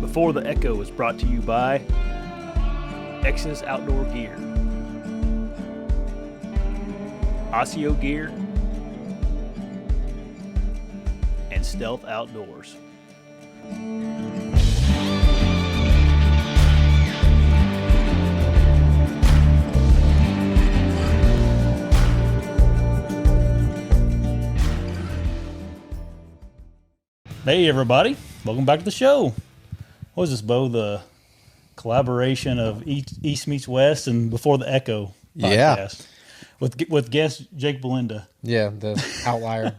Before the Echo is brought to you by X's Outdoor Gear, ASIO Gear, and Stealth Outdoors. Hey everybody, welcome back to the show. What was this, Beau? The collaboration of East Meets West and Before the Echo podcast. Yeah. With guest Jake Belinda. Yeah, the outlier.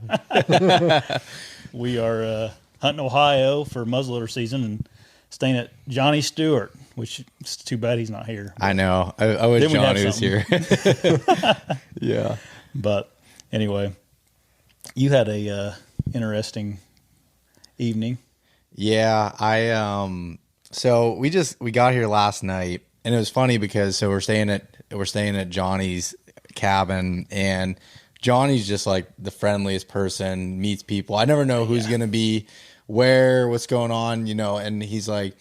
We are hunting Ohio for muzzleloader season and staying at Johnny Stewart, which is too bad he's not here. I know. I wish Johnny was here. Yeah. But anyway, you had a interesting evening. Yeah, so we got here last night, and it was funny because we're staying at Johnny's cabin, and Johnny's just like the friendliest person, meets people. I never know who's gonna be where, what's going on, and he's like,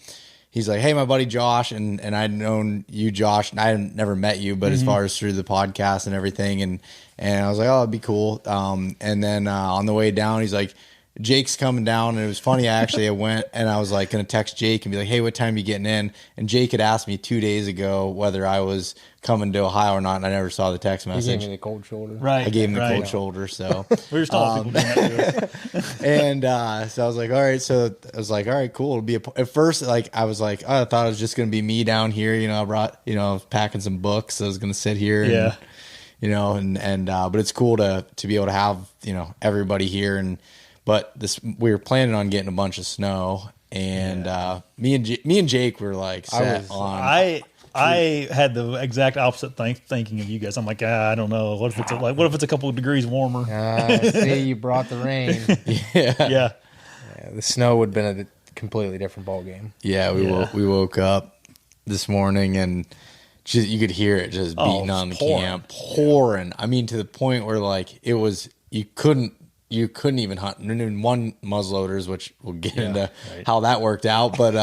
hey, my buddy Josh, and I'd known you, Josh, and I had never met you, but as far as through the podcast and everything, and I was like, oh, it'd be cool. And then on the way down, he's like, Jake's coming down, and it was funny. I went and I was like going to text Jake and be like, hey, what time are you getting in? And Jake had asked me 2 days ago whether I was coming to Ohio or not, and I never saw the text message. You gave me the cold shoulder. Right. I gave him the cold shoulder, so. We were still people doing that to us. And so I was like, all right. So I was like, all right, cool. It'll be at first, like, I was like, oh, I thought it was just going to be me down here. I brought, I was packing some books. So I was going to sit here. Yeah. And but it's cool to be able to have, everybody here. But we were planning on getting a bunch of snow, and me and Jake were like set on. I had the exact opposite thinking of you guys. I'm like, I don't know. What if it's a couple of degrees warmer? See, you brought the rain. Yeah. The snow would have been a completely different ball game. Yeah, we woke up this morning and you could hear it just beating on the camp, pouring. I mean, to the point where like it was you couldn't even hunt. And in one muzzleloaders, which we'll get into how that worked out. But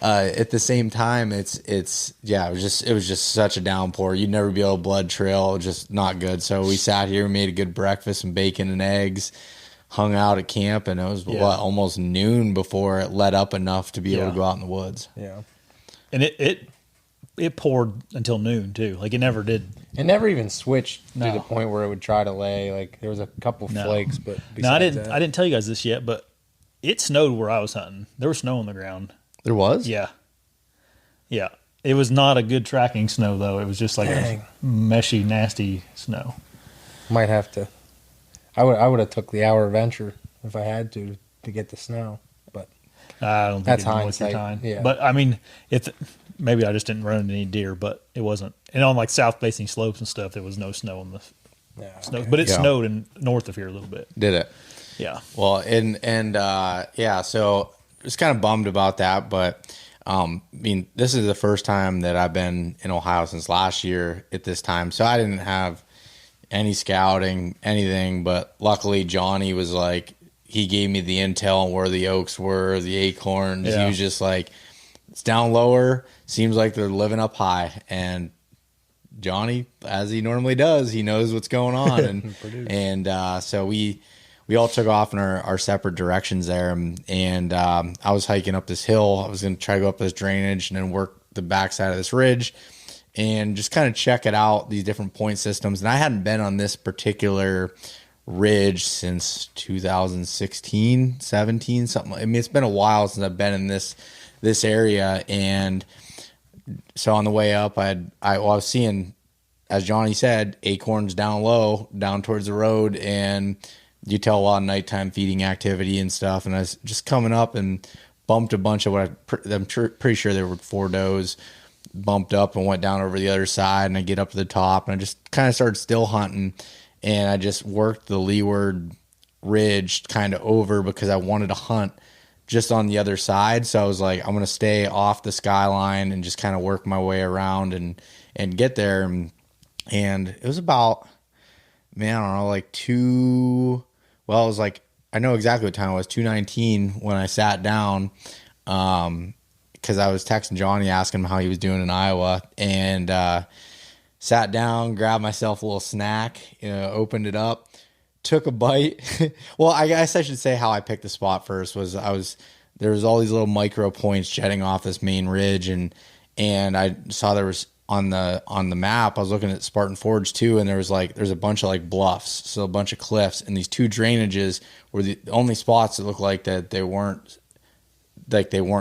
at the same time, it was just such a downpour. You'd never be able to blood trail, just not good. So we sat here, made a good breakfast, some bacon and eggs, hung out at camp, and it was almost noon before it let up enough to be able to go out in the woods. Yeah, and it poured until noon too. Like it never did. It never even switched to the point where it would try to lay. Like there was a couple flakes, but I didn't tell you guys this yet, but it snowed where I was hunting. There was snow on the ground. There was? Yeah. It was not a good tracking snow though. It was just like a meshy, nasty snow. Might have to. I would have took the hour venture if I had to get the snow, but I don't think that's hindsight. time. Yeah. But I mean, maybe I just didn't run into any deer, but it wasn't. And on like south facing slopes and stuff, there was no snow on the snow. Okay. But it snowed in north of here a little bit. Did it? Yeah. Well, so I was kind of bummed about that, but I mean, this is the first time that I've been in Ohio since last year at this time, so I didn't have any scouting, anything, but luckily Johnny was like, he gave me the intel on where the oaks were, the acorns. He was just like, it's down lower, seems like they're living up high, and Johnny, as he normally does, he knows what's going on, and so we all took off in our separate directions there, and I was hiking up this hill. I was going to try to go up this drainage and then work the backside of this ridge and just kind of check it out, these different point systems. And I hadn't been on this particular ridge since 2016, 17, something. I mean, it's been a while since I've been in this area, and so on the way up, I was seeing, as Johnny said, acorns down low, down towards the road, and you tell a lot of nighttime feeding activity and stuff. And I was just coming up and bumped a bunch of I'm pretty sure there were 4 does, bumped up and went down over the other side, and I get up to the top, and I just kind of started still hunting, and I just worked the leeward ridge kind of over because I wanted to hunt just on the other side. So I was like, I'm going to stay off the skyline and just kind of work my way around and get there. And it was about, I don't know, like it was like, I know exactly what time it was, 2:19 when I sat down. because I was texting Johnny asking him how he was doing in Iowa, and sat down, grabbed myself a little snack, opened it up, took a bite. Well, I guess I should say how I picked the spot first was there was all these little micro points jetting off this main ridge, and I saw there was on the map, I was looking at Spartan Forge too, and there's a bunch of like bluffs, so a bunch of cliffs, and these two drainages were the only spots that looked like that they weren't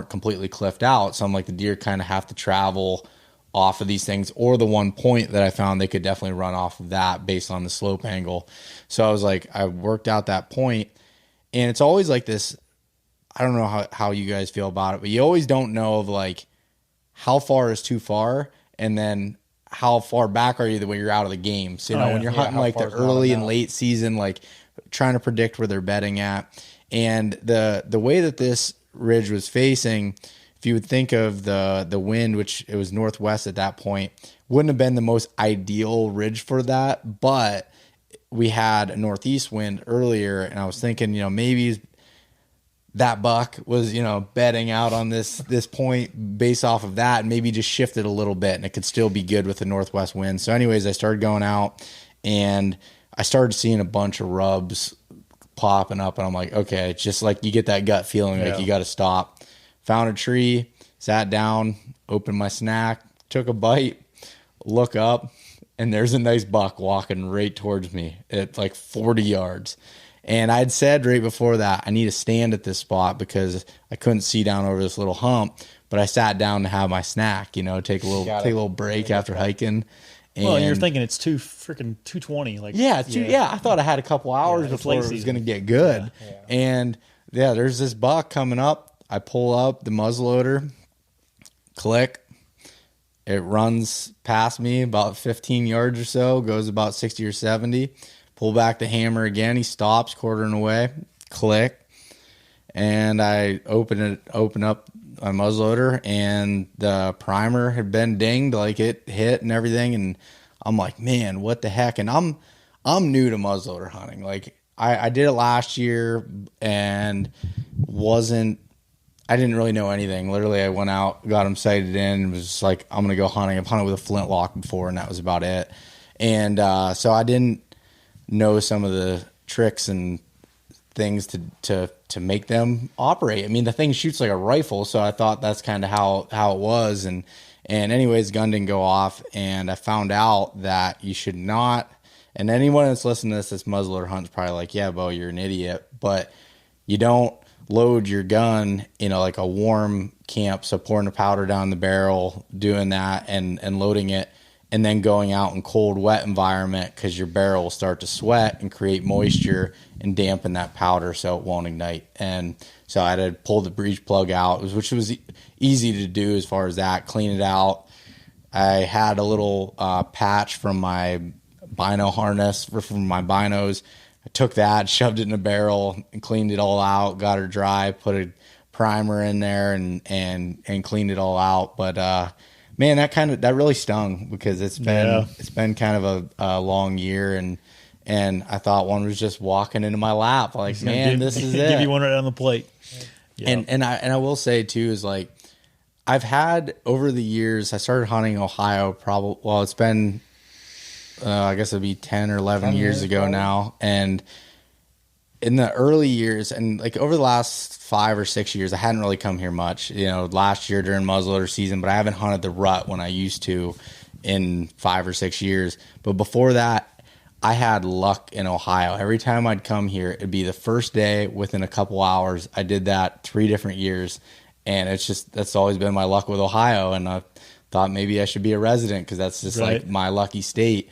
completely cliffed out. So I'm like, the deer kind of have to travel off of these things, or the one point that I found they could definitely run off of that based on the slope angle. So I was like, I worked out that point, and it's always like this. I don't know how you guys feel about it, but you always don't know of like how far is too far, and then how far back are you when you're out of the game. So, when you're hunting like the early and late season, like trying to predict where they're bedding at. And the way that this ridge was facing, if you would think of the wind, which it was northwest at that point, wouldn't have been the most ideal ridge for that, but we had a northeast wind earlier, and I was thinking, maybe that buck was, bedding out on this point based off of that, and maybe just shifted a little bit, and it could still be good with the northwest wind. So anyways, I started going out, and I started seeing a bunch of rubs popping up, and I'm like, okay, it's just like you get that gut feeling like you got to stop. Found a tree, sat down, opened my snack, took a bite, look up, and there's a nice buck walking right towards me at like 40 yards. And I'd said right before that, I need to stand at this spot because I couldn't see down over this little hump. But I sat down to have my snack, take a little break after hiking. And you're thinking it's 220, like I thought I had a couple hours before it was going to get good. Yeah. And there's this buck coming up. I pull up the muzzleloader, click. It runs past me about 15 yards or so, goes about 60 or 70. Pull back the hammer again. He stops, quartering away. Click, and I open up my muzzleloader, and the primer had been dinged, like it hit and everything. And I'm like, man, what the heck? And I'm new to muzzleloader hunting. Like I did it last year, and I didn't really know anything. Literally, I went out, got them sighted in, and was just like, I'm gonna go hunting. I've hunted with a flintlock before, and that was about it. And so I didn't know some of the tricks and things to make them operate. I mean, the thing shoots like a rifle, so I thought that's kind of how it was. And anyways, gun didn't go off, and I found out that you should not. And anyone that's listening to this muzzleloader hunts probably like, yeah, Beau, you're an idiot. But you don't load your gun in like a warm camp, so pouring the powder down the barrel, doing that, and loading it, and then going out in cold, wet environment, because your barrel will start to sweat and create moisture and dampen that powder so it won't ignite. And so I had to pull the breech plug out, which was easy to do as far as that, clean it out. I had a little patch from my bino harness, from my binos. I took that, shoved it in a barrel, and cleaned it all out, got her dry, put a primer in there, and cleaned it all out. But man, that really stung, because it's been kind of a long year, and I thought one was just walking into my lap, like, man, this is it. Give you one right on the plate. Yeah. And I will say too is like, I've had over the years, I started hunting Ohio it's been I guess it'd be 10 or 11 years ago probably. Now, and in the early years, and like over the last 5 or 6 years, I hadn't really come here much. Last year during muzzleloader season, but I haven't hunted the rut when I used to in 5 or 6 years. But before that, I had luck in Ohio. Every time I'd come here, it'd be the first day within a couple hours. I did that 3 different years, and that's always been my luck with Ohio. And I thought maybe I should be a resident, because that's just like my lucky state.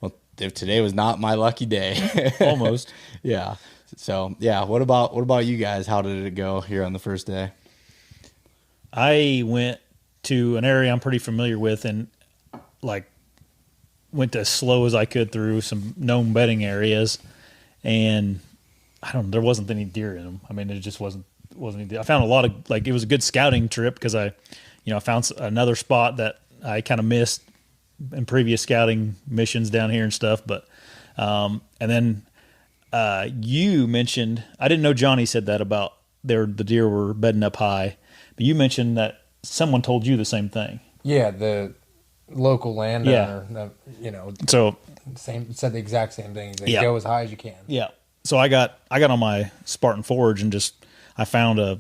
Well, if today was not my lucky day. Almost. Yeah. So yeah, what about you guys? How did it go here on the first day? I went to an area I'm pretty familiar with, and like went as slow as I could through some known bedding areas, and there wasn't any deer in them. I mean, it just wasn't any deer. I found a lot of, like, it was a good scouting trip, because I found another spot that I kind of missed in previous scouting missions down here and stuff. But and then you mentioned, I didn't know Johnny said that about the deer were bedding up high, but you mentioned that someone told you the same thing. Yeah, the local landowner, So said the exact same thing. He's like, Yeah. go as high as you can. yeah, so I got on my Spartan Forge and I found a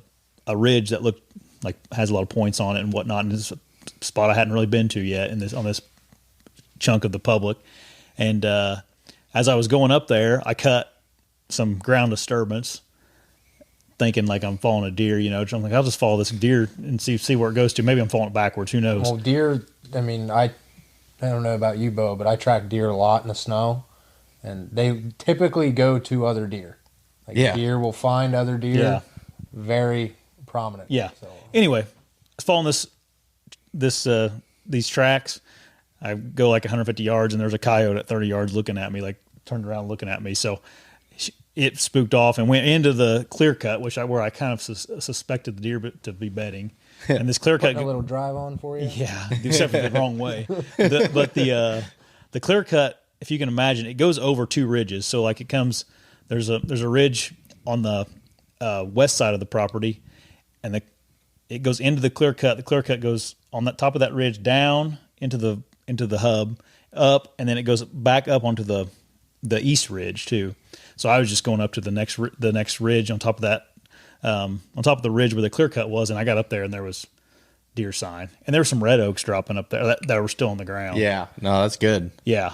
ridge that looked like has a lot of points on it and whatnot, and this is a spot I hadn't really been to yet on this chunk of the public. And as I was going up there, I cut some ground disturbance, thinking like I'm following a deer. I'm like, I'll just follow this deer and see where it goes to. Maybe I'm following it backwards. Who knows? Well, deer. I mean, I don't know about you, Beau, but I track deer a lot in the snow, and they typically go to other deer. Like deer will find other deer. Yeah. Very prominent. Yeah. So. Anyway, I was following these tracks. I go like 150 yards, and there's a coyote at 30 yards looking at me, like turned around looking at me. So it spooked off and went into the Clearcut, where I kind of suspected the deer to be bedding. And this Clearcut, a little drive on for you. Yeah, except for the wrong way. But the Clearcut, if you can imagine, it goes over two ridges. So like it comes, there's a ridge on the west side of the property, and it goes into the Clearcut. The Clearcut goes on the top of that ridge down into the hub, up, and then it goes back up onto the east ridge too. So I was just going up to the next ridge on top of that, on top of the ridge where the Clearcut was, and I got up there and there was deer sign, and there were some red oaks dropping up there that were still on the ground. Yeah, no, that's good. Yeah.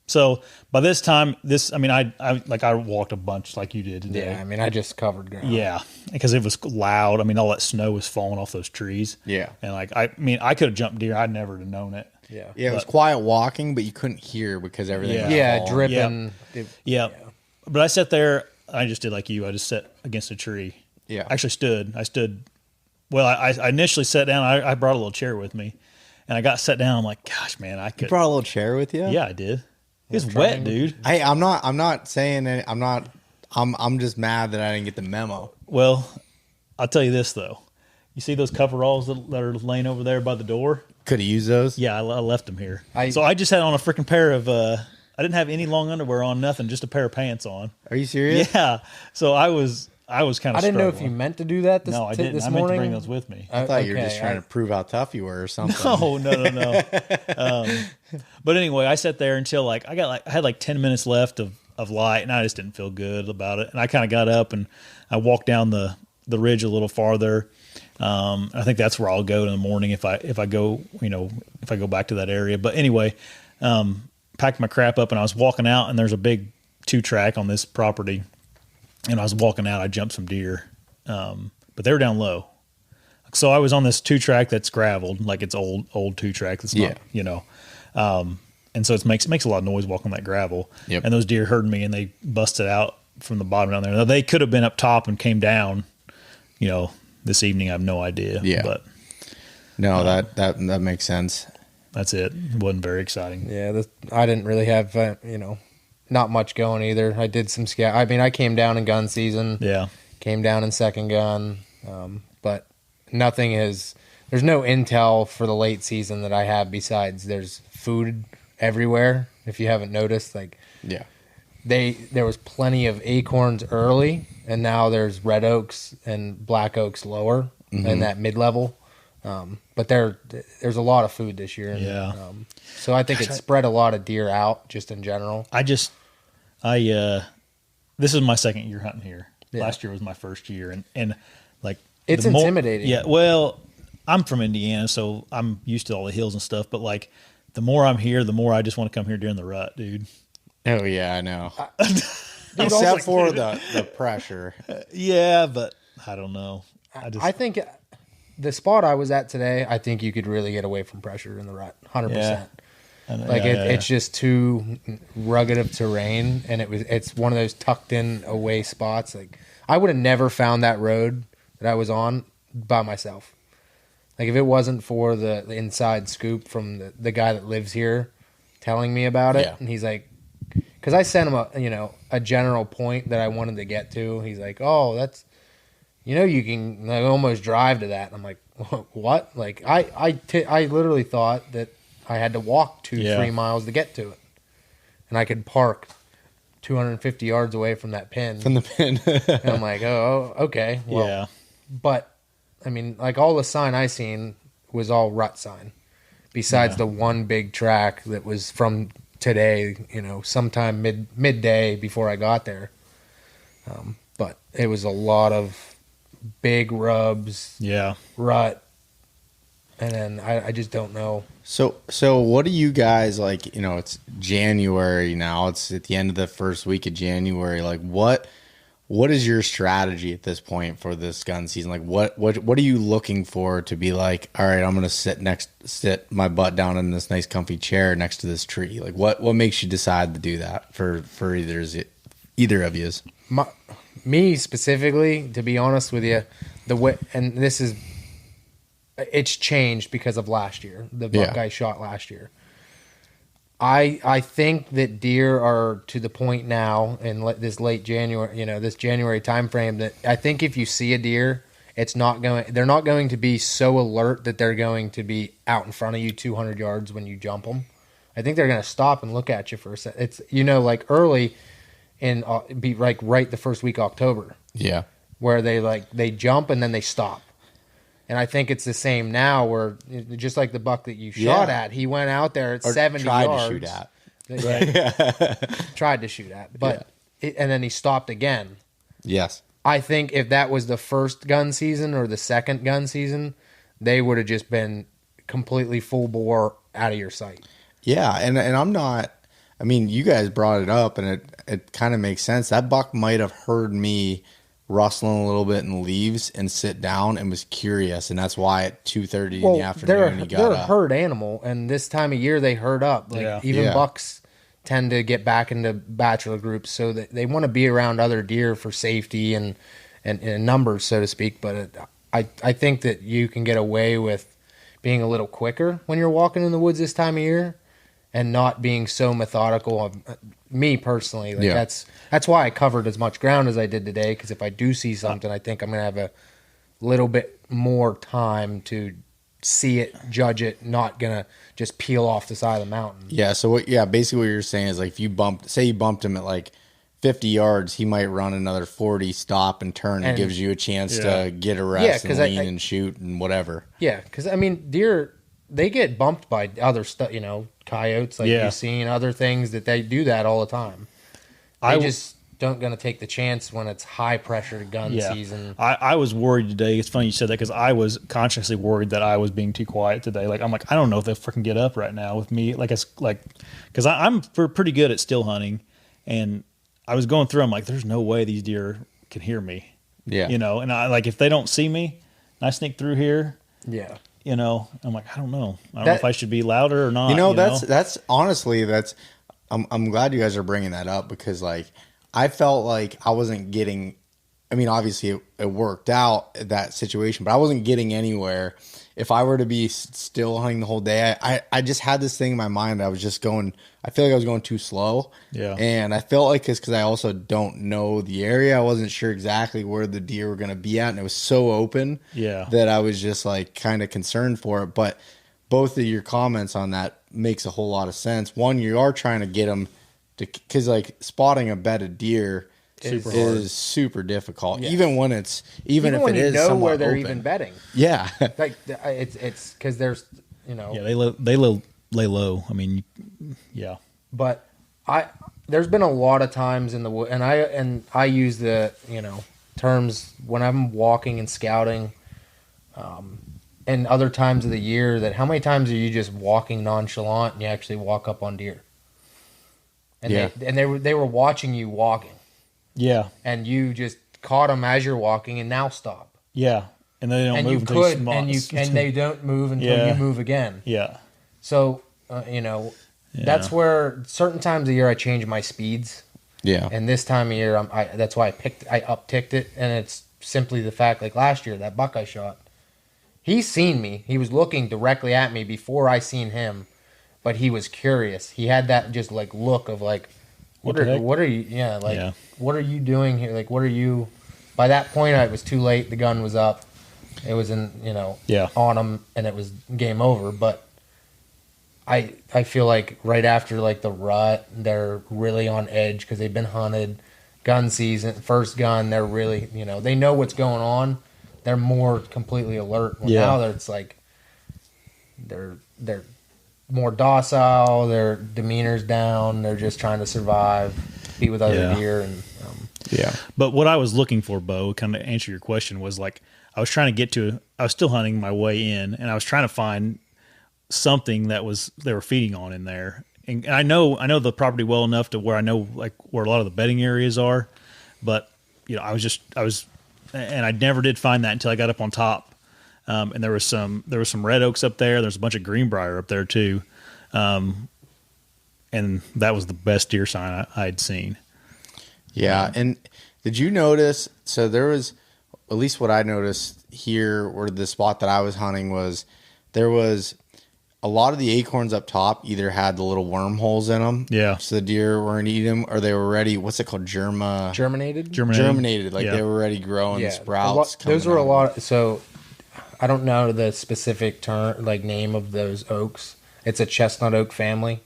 So by this time, I walked a bunch like you did today. Yeah, I mean, I just covered ground. Yeah, because it was loud. I mean, all that snow was falling off those trees. Yeah. And I could have jumped deer. I'd never have known it. Yeah. Yeah, it was quiet walking, but you couldn't hear because everything was Yeah, falling. dripping. Yeah. But I sat there. I just did like you. I just sat against a tree. Yeah. Actually stood. I stood. Well, I initially sat down. I brought a little chair with me, and I got sat down. I'm like, gosh, man, I could. You brought a little chair with you? Yeah, I did. It was wet, dude. Hey, I'm not saying it. I'm just mad that I didn't get the memo. Well, I'll tell you this though. You see those coveralls that are laying over there by the door? Could have used those. Yeah, I left them here. So I just had on a freaking pair of. I didn't have any long underwear on, nothing, just a pair of pants on. Are you serious? Yeah. So I was kind of. I didn't know if you meant to do that. No, I didn't. This I meant morning. to bring those with me. I thought you were just trying to prove how tough you were or something. No. But anyway, I sat there until I had like 10 minutes left of light, and I just didn't feel good about it. And I kind of got up and I walked down the ridge a little farther. I think that's where I'll go in the morning if I go back to that area. But anyway, packed my crap up and I was walking out, and there's a big 2-track on this property. And I was walking out, I jumped some deer, but they were down low. So I was on this 2-track that's graveled, like it's old 2-track. That's not, and so it makes a lot of noise walking that gravel. Yep. And those deer heard me, and they busted out from the bottom down there. Now, they could have been up top and came down, this evening. I have no idea. Yeah. But no, that makes sense. That's it. It wasn't very exciting. Yeah, I didn't really have, not much going either. I did some scout. I mean, I came down in gun season. Yeah. Came down in second gun, but nothing is. There's no intel for the late season that I have besides there's food everywhere. If you haven't noticed, there was plenty of acorns early, and now there's red oaks and black oaks lower in that mid level. But there's a lot of food this year. Yeah. So I think it spread a lot of deer out just in general. This is my second year hunting here. Yeah. Last year was my first year, and like it's intimidating. Yeah. Well, I'm from Indiana, so I'm used to all the hills and stuff. But like, the more I'm here, the more I just want to come here during the rut, dude. Oh yeah, I know. Except for the pressure. Yeah, but I don't know. I think the spot I was at today, I think you could really get away from pressure in the rut, 100%. Yeah. It's just too rugged of terrain, and it's one of those tucked in away spots. Like I would have never found that road that I was on by myself. Like if it wasn't for the inside scoop from the guy that lives here telling me about it, and he's like, because I sent him a general point that I wanted to get to. He's like, oh, that's, you can like, almost drive to that. And I'm like, what? Like I literally thought that I had to walk 3 miles to get to it, and I could park 250 yards away from that pin. From the pin. And I'm like, oh, okay. Well, yeah. But I mean, like all the sign I seen was all rut sign, besides the one big track that was from today, sometime midday before I got there. But it was a lot of big rubs, rut, and then I just don't know. So what do you guys like? It's January now. It's at the end of the first week of January. Like, what is your strategy at this point for this gun season? Like, what are you looking for to be like? All right, I'm gonna sit my butt down in this nice comfy chair next to this tree. Like, what makes you decide to do that for either of you? Me specifically, to be honest with you, and this is. It's changed because of last year, the buck I shot last year. I think that deer are to the point now in this late January, this January time frame, that I think if you see a deer, they're not going to be so alert that they're going to be out in front of you 200 yards when you jump them. I think they're going to stop and look at you for a second. It's like early in be like right the first week of October. Yeah. Where they jump and then they stop. And I think it's the same now, where just like the buck that you shot at, he went out there at 70 yards. Tried to shoot at. But and then he stopped again. Yes. I think if that was the first gun season or the second gun season, they would have just been completely full bore out of your sight. Yeah, and I'm not. I mean, you guys brought it up, and it kind of makes sense. That buck might have heard me rustling a little bit in the leaves and sit down and was curious, and that's why at 2:30 in the afternoon he got they're up. A herd animal, and this time of year they herd up. Even bucks tend to get back into bachelor groups, so that they want to be around other deer for safety and numbers, so to speak. But I think that you can get away with being a little quicker when you're walking in the woods this time of year, and not being so methodical. Me personally, that's why I covered as much ground as I did today, because if I do see something, I think I'm going to have a little bit more time to see it, judge it, not going to just peel off the side of the mountain. Yeah, so basically what you're saying is, like, if you bumped him at like 50 yards, he might run another 40, stop and turn, and gives you a chance to get a rest and lean and shoot and whatever. Yeah, because I mean, deer, they get bumped by other stuff, coyotes, like you've seen, other things that they do that all the time. They just don't going to take the chance when it's high pressure gun season. I was worried today. It's funny you said that, because I was consciously worried that I was being too quiet today. Like, I'm like, I don't know if they'll freaking get up right now with me. Like, it's like, because I'm pretty good at still hunting, and I was going through, I'm like, there's no way these deer can hear me. Yeah. And I, like, if they don't see me and I sneak through here. Yeah. I'm like, I don't know. I don't know if I should be louder or not. That's honestly, I'm glad you guys are bringing that up, because like I felt like I wasn't getting. I mean, obviously it worked out, that situation, but I wasn't getting anywhere. If I were to be still hunting the whole day, I just had this thing in my mind. I was just going. I feel like I was going too slow. Yeah. And I felt like because I also don't know the area. I wasn't sure exactly where the deer were going to be at, and it was so open. Yeah. That I was just like kind of concerned for it. But both of your comments on that makes a whole lot of sense. One, you are trying to get them to, because like spotting a bedded deer is super difficult. Yes. Even when if it is know where they're open. Even bedding. Yeah. Like it's because there's Yeah, they lay low. I mean, yeah. But there's been a lot of times in the wood, and I use the terms when I'm walking and scouting, and other times of the year, that how many times are you just walking nonchalant and you actually walk up on deer? And they were watching you walking. Yeah. And you just caught them as you're walking, and now stop. Yeah. And they don't move until and they don't move until you move again. Yeah. So that's where certain times of year I change my speeds. Yeah. And this time of year, that's why I upticked it, and it's simply the fact, like last year, that buck I shot, he's seen me. He was looking directly at me before I seen him, but he was curious. He had that just like look of like, what are you? Yeah, like what are you doing here? Like, what are you? By that point, it was too late. The gun was up. It was on him, and it was game over. But I feel like right after like the rut, they're really on edge because they've been hunted. Gun season, first gun, they're really they know what's going on. they're more completely alert. Well, now it's like they're more docile. Their demeanor's down. They're just trying to survive, be with other deer, and But what I was looking for, Beau, kind of answer your question, was like I was still hunting my way in, and I was trying to find something that they were feeding on in there. And I know the property well enough to where I know like where a lot of the bedding areas are, but I was, and I never did find that until I got up on top. And there was some red oaks up there. There's a bunch of greenbrier up there too. And that was the best deer sign I'd seen. Yeah. And did you notice, so there was, at least what I noticed here where the spot that I was hunting was, there was a lot of the acorns up top either had the little wormholes in them. Yeah. So the deer weren't eating them, or they were already, what's it called? Germinated. Like they were already growing the sprouts. Those were a lot. So I don't know the specific term, like name of those oaks. It's a chestnut oak family.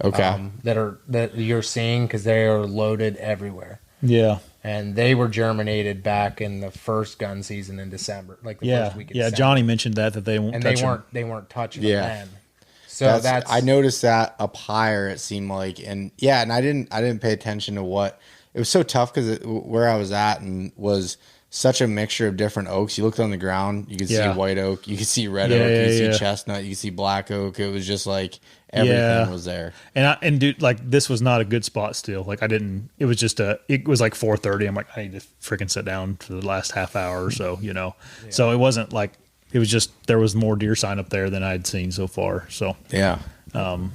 Okay. That you're seeing because they are loaded everywhere. Yeah. And they were germinated back in the first gun season in December, like the first week of December. Johnny mentioned that they won't touch them. They weren't touching them then. So that's I noticed that up higher, it seemed like, and I didn't pay attention to what it was. So tough because where I was at and was such a mixture of different oaks. You looked on the ground, you could see white oak, you could see red oak, you could see chestnut, you could see black oak. It was just like everything was there. And dude, like this was not a good spot still. Like it was just it was like 4:30. I'm like, I need to freaking sit down for the last half hour or so, So it wasn't like, it was just, there was more deer sign up there than I'd seen so far. So I was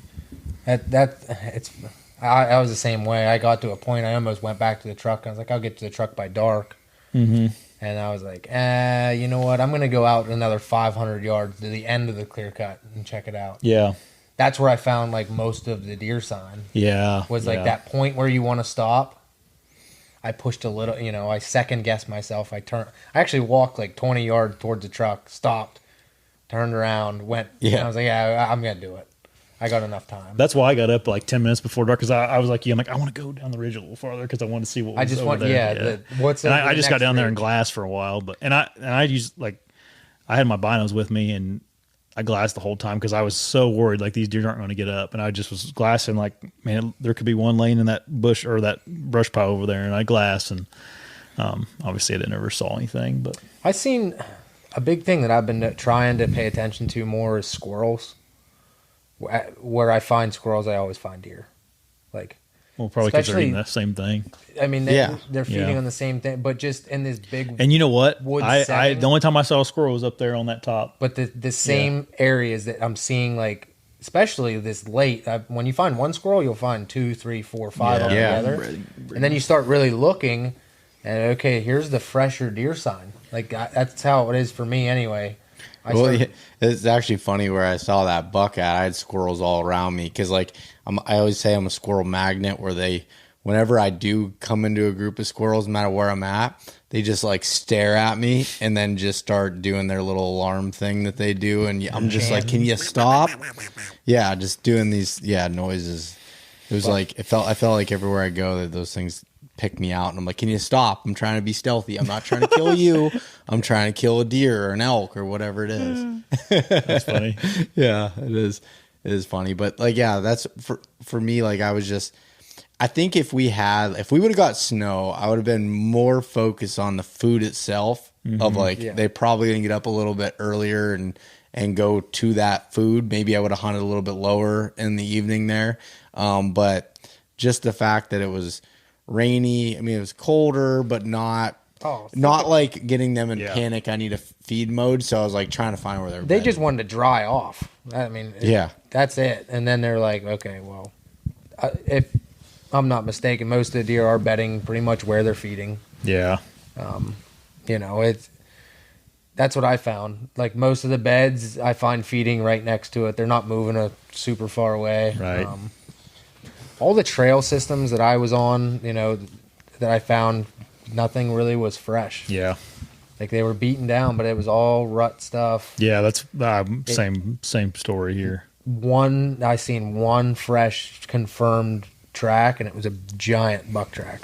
the same way. I got to a point, I almost went back to the truck. I was like, I'll get to the truck by dark. Mm-hmm. And I was like, you know what? I'm going to go out another 500 yards to the end of the clear cut and check it out. Yeah. That's where I found like most of the deer sign. Yeah. Was like that point where you want to stop. I pushed a little, I second guessed myself. I actually walked like 20 yards towards the truck, stopped, turned around, went. Yeah. I was like, I'm going to do it. I got enough time. That's why I got up like 10 minutes before dark, because I was like, I'm like, I want to go down the ridge a little farther because I want to see what was over there. I just got down there and glassed for a while, but I used like, I had my binos with me and I glassed the whole time because I was so worried like these deer aren't going to get up, and I just was glassing like, man, there could be one laying in that bush or that brush pile over there, and I glassed, and obviously I never saw anything. But I seen a big thing that I've been trying to pay attention to more is squirrels. Where I find squirrels, I always find deer. Like, well, probably because they're eating the same thing. I mean, they're feeding on the same thing, but just in this big. And you know what? The only time I saw a squirrel was up there on that top. But the same areas that I'm seeing, like especially this late, when you find one squirrel, you'll find 2, 3, 4, 5 all together, and then you start really looking, and okay, here's the fresher deer sign. Like that's how it is for me, anyway. It's actually funny where I saw that buck at. I had squirrels all around me because, like, I always say I'm a squirrel magnet. Whenever I do come into a group of squirrels, no matter where I'm at, they just like stare at me and then just start doing their little alarm thing that they do, and I'm just like, "Can you stop?" Yeah, just doing these noises. It was like I felt like everywhere I go that those things pick me out, and I'm like, can you stop? I'm trying to be stealthy. I'm not trying to kill you. I'm trying to kill a deer or an elk or whatever it is. That's funny. Yeah, it is. It is funny. But like, that's for me. Like, I think if we would have got snow, I would have been more focused on the food itself of like, they probably going to get up a little bit earlier and go to that food. Maybe I would have hunted a little bit lower in the evening there. But just the fact that it was rainy. I mean, it was colder, but not like getting them in panic. I need a feed mode. So I was like trying to find where they just wanted to dry off. I mean, that's it. And then they're like, okay, well, if I'm not mistaken, most of the deer are bedding pretty much where they're feeding. Yeah. That's what I found. Like most of the beds, I find feeding right next to it. They're not moving super far away. Right. All the trail systems that I was on, that I found, nothing really was fresh. Yeah. Like they were beaten down, but it was all rut stuff. Yeah, that's same story here. I seen one fresh confirmed track, and it was a giant buck track.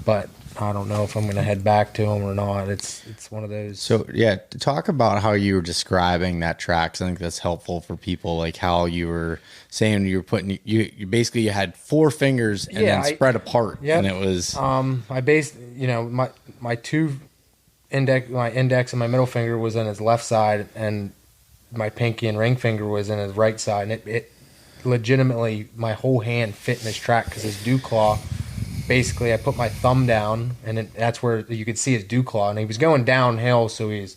But I don't know if I'm going to head back to them or not. It's one of those. So yeah, talk about how you were describing that track. 'Cause I think that's helpful for people, like how you were saying you were putting you basically you had 4 fingers and then spread apart, and it was I based my index and my middle finger was in his left side, and my pinky and ring finger was in his right side, and it legitimately my whole hand fit in his track because his dew claw. Basically, I put my thumb down, and that's where you could see his dew claw. And he was going downhill, so it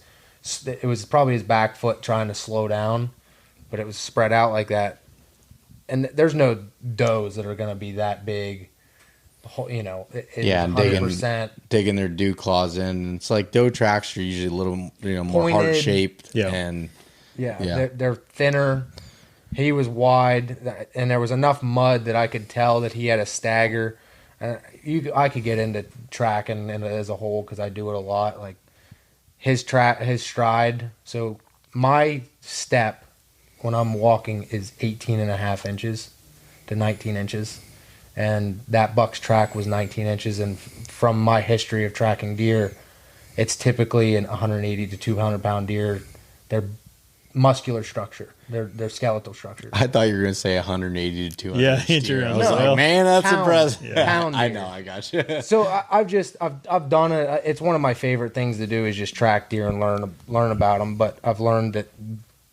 was probably his back foot trying to slow down, but it was spread out like that. And there's no does that are going to be that big, and 100%. digging their dew claws in. It's like doe tracks are usually a little more heart shaped, and they're thinner. He was wide, and there was enough mud that I could tell that he had a stagger. I could get into tracking as a whole because I do it a lot. Like his stride. So my step when I'm walking is 18.5 inches to 19 inches, and that buck's track was 19 inches. And from my history of tracking deer, it's typically an 180 to 200 pound deer. They're muscular structure, their skeletal structure. I thought you were going to say 180 to 200. Yeah, I was like, man, that's impressive. Yeah. Pound I know, I got you. So I've done it. It's one of my favorite things to do is just track deer and learn about them. But I've learned that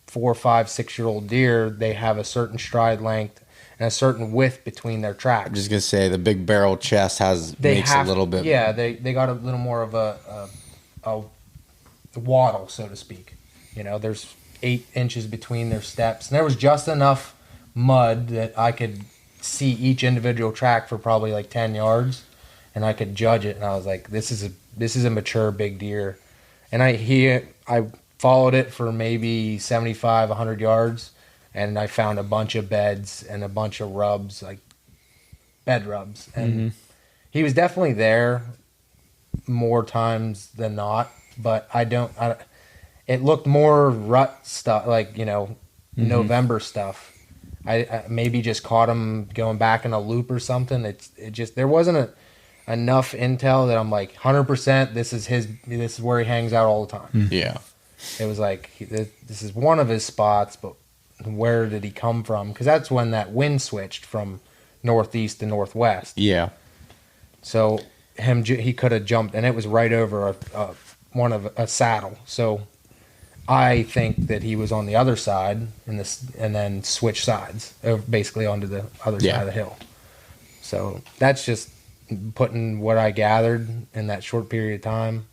4, 5, 6-year-old deer, they have a certain stride length and a certain width between their tracks. I'm just going to say the big barrel chest makes a little bit. Yeah, they got a little more of a waddle, so to speak. There's 8 inches between their steps, and there was just enough mud that I could see each individual track for probably like 10 yards, and I could judge it. And I was like, this is a mature big deer. And I followed it for maybe 75, 100 yards, and I found a bunch of beds and a bunch of rubs, like bed rubs. And he was definitely there more times than not, but it looked more rut stuff, like, November stuff. I maybe just caught him going back in a loop or something. There wasn't enough intel that I'm like 100%. This is where he hangs out all the time. Yeah. It was like, this is one of his spots, but where did he come from? Because that's when that wind switched from northeast to northwest. Yeah. So he could have jumped, and it was right over a saddle. So I think that he was on the other side and then switched sides, basically onto the other side of the hill. So that's just putting what I gathered in that short period of time.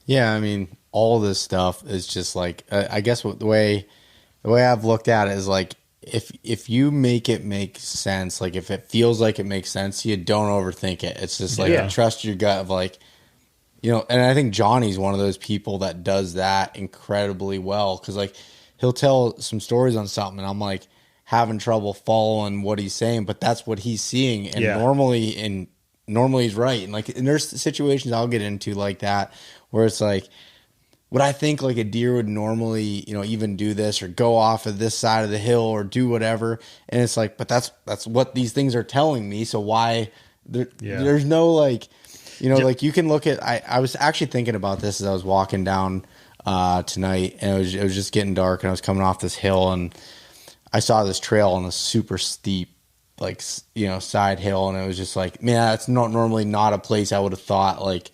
Yeah, I mean, all this stuff is just like, I guess the way I've looked at it is like, if you make it make sense, like if it feels like it makes sense, you don't overthink it. It's just like trust your gut of like, and I think Johnny's one of those people that does that incredibly well, because like he'll tell some stories on something and I'm like having trouble following what he's saying, but that's what he's seeing, and normally he's right. And there's situations I'll get into like that where it's like, would I think like a deer would normally, even do this or go off of this side of the hill or do whatever? And it's like, but that's what these things are telling me. So why there's no like, like you can look at, I was actually thinking about this as I was walking down tonight, and it was just getting dark, and I was coming off this hill, and I saw this trail on a super steep, like, side hill. And it was just like, man, that's normally not a place I would have thought like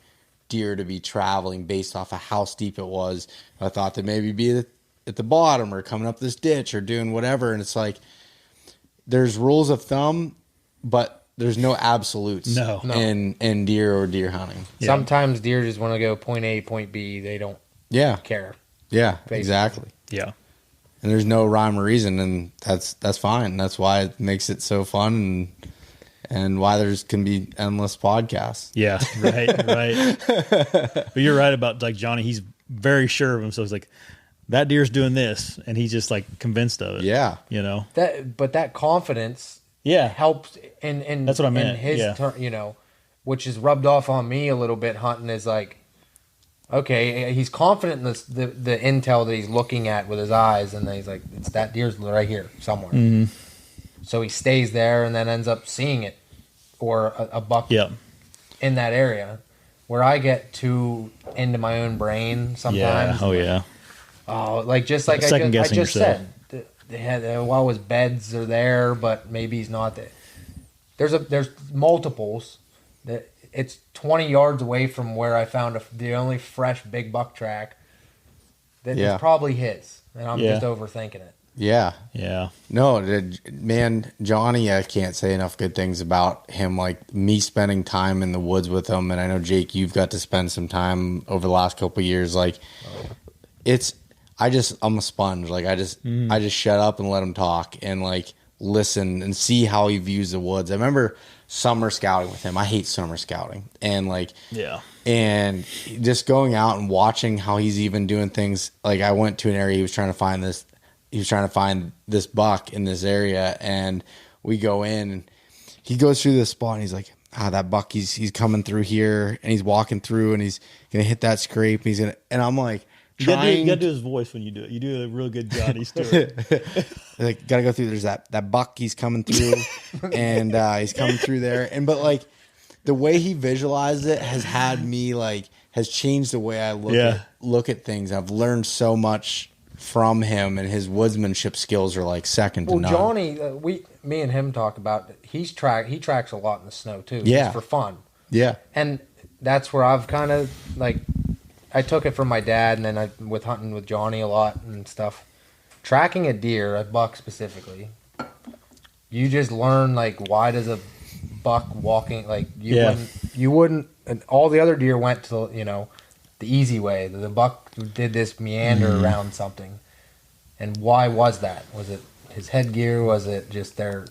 deer to be traveling based off of how steep it was. I thought that maybe be at the bottom or coming up this ditch or doing whatever. And it's like, there's rules of thumb, but there's no absolutes in deer or deer hunting. Yeah. Sometimes deer just want to go point A, point B. They don't care. Yeah, basically. exactly. Yeah. And there's no rhyme or reason, and that's fine. That's why it makes it so fun, and why can be endless podcasts. Yeah, right. But you're right about like Johnny. He's very sure of himself. He's like, that deer's doing this, and he's just like convinced of it. Yeah, that confidence. Yeah, helps in that's what I meant. In his turn, which is rubbed off on me a little bit. Hunting is like, okay, he's confident in the intel that he's looking at with his eyes, and then he's like, it's that deer's right here somewhere. Mm-hmm. So he stays there and then ends up seeing it, or a buck in that area. where I get too into my own brain sometimes. Yeah. Oh yeah. Oh, like just like I just said, they had well, his beds are there, but maybe he's not there. There's multiples that it's 20 yards away from where I found the only fresh big buck track that is probably his, and I'm just overthinking it. Yeah. Yeah. No, man, Johnny, I can't say enough good things about him. Like me spending time in the woods with him, and I know Jake, you've got to spend some time over the last couple of years. Like, I'm a sponge. Like I just shut up and let him talk and like listen and see how he views the woods. I remember summer scouting with him. I hate summer scouting, and like and just going out and watching how he's even doing things. Like I went to an area he was trying to find this buck in this area, and we go in and he goes through this spot and he's like, that buck, he's coming through here and he's walking through and he's gonna hit that scrape, and I'm like, you gotta do his voice when you do it. You do a real good Johnny Stewart. Like, gotta go through. There's that buck. He's coming through, and he's coming through there. But like, the way he visualized it has changed the way I look at things. I've learned so much from him, and his woodsmanship skills are like second to none. Johnny, me and him talk about he tracks a lot in the snow too. Just for fun. Yeah, and that's where I've kind of like. I took it from my dad, and then with hunting with Johnny a lot and stuff. Tracking a deer, a buck specifically, you just learn like why does a buck walking like you wouldn't and all the other deer went to the easy way. The buck did this meander around something, and why was that? Was it his headgear? Was it just their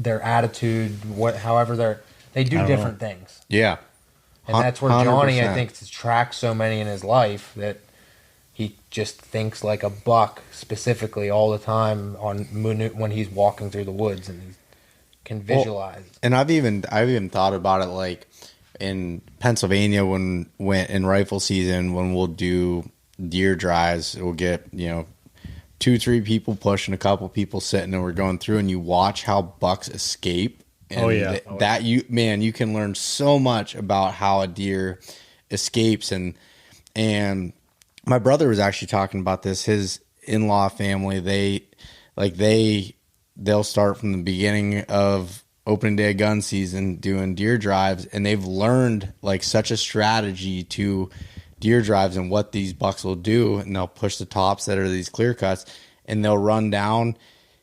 attitude? However they do different things. Yeah. And that's where Johnny, 100%. I think, has tracked so many in his life that he just thinks like a buck specifically all the time when he's walking through the woods, and he can visualize. And I've even thought about it like in Pennsylvania when in rifle season when we'll do deer drives, we'll get 2-3 people pushing, a couple people sitting, and we're going through, and you watch how bucks escape. And you can learn so much about how a deer escapes. And my brother was actually talking about this. His in-law family, they'll start from the beginning of opening day of gun season doing deer drives, and they've learned like such a strategy to deer drives and what these bucks will do. And they'll push the tops that are these clear cuts, and they'll run down,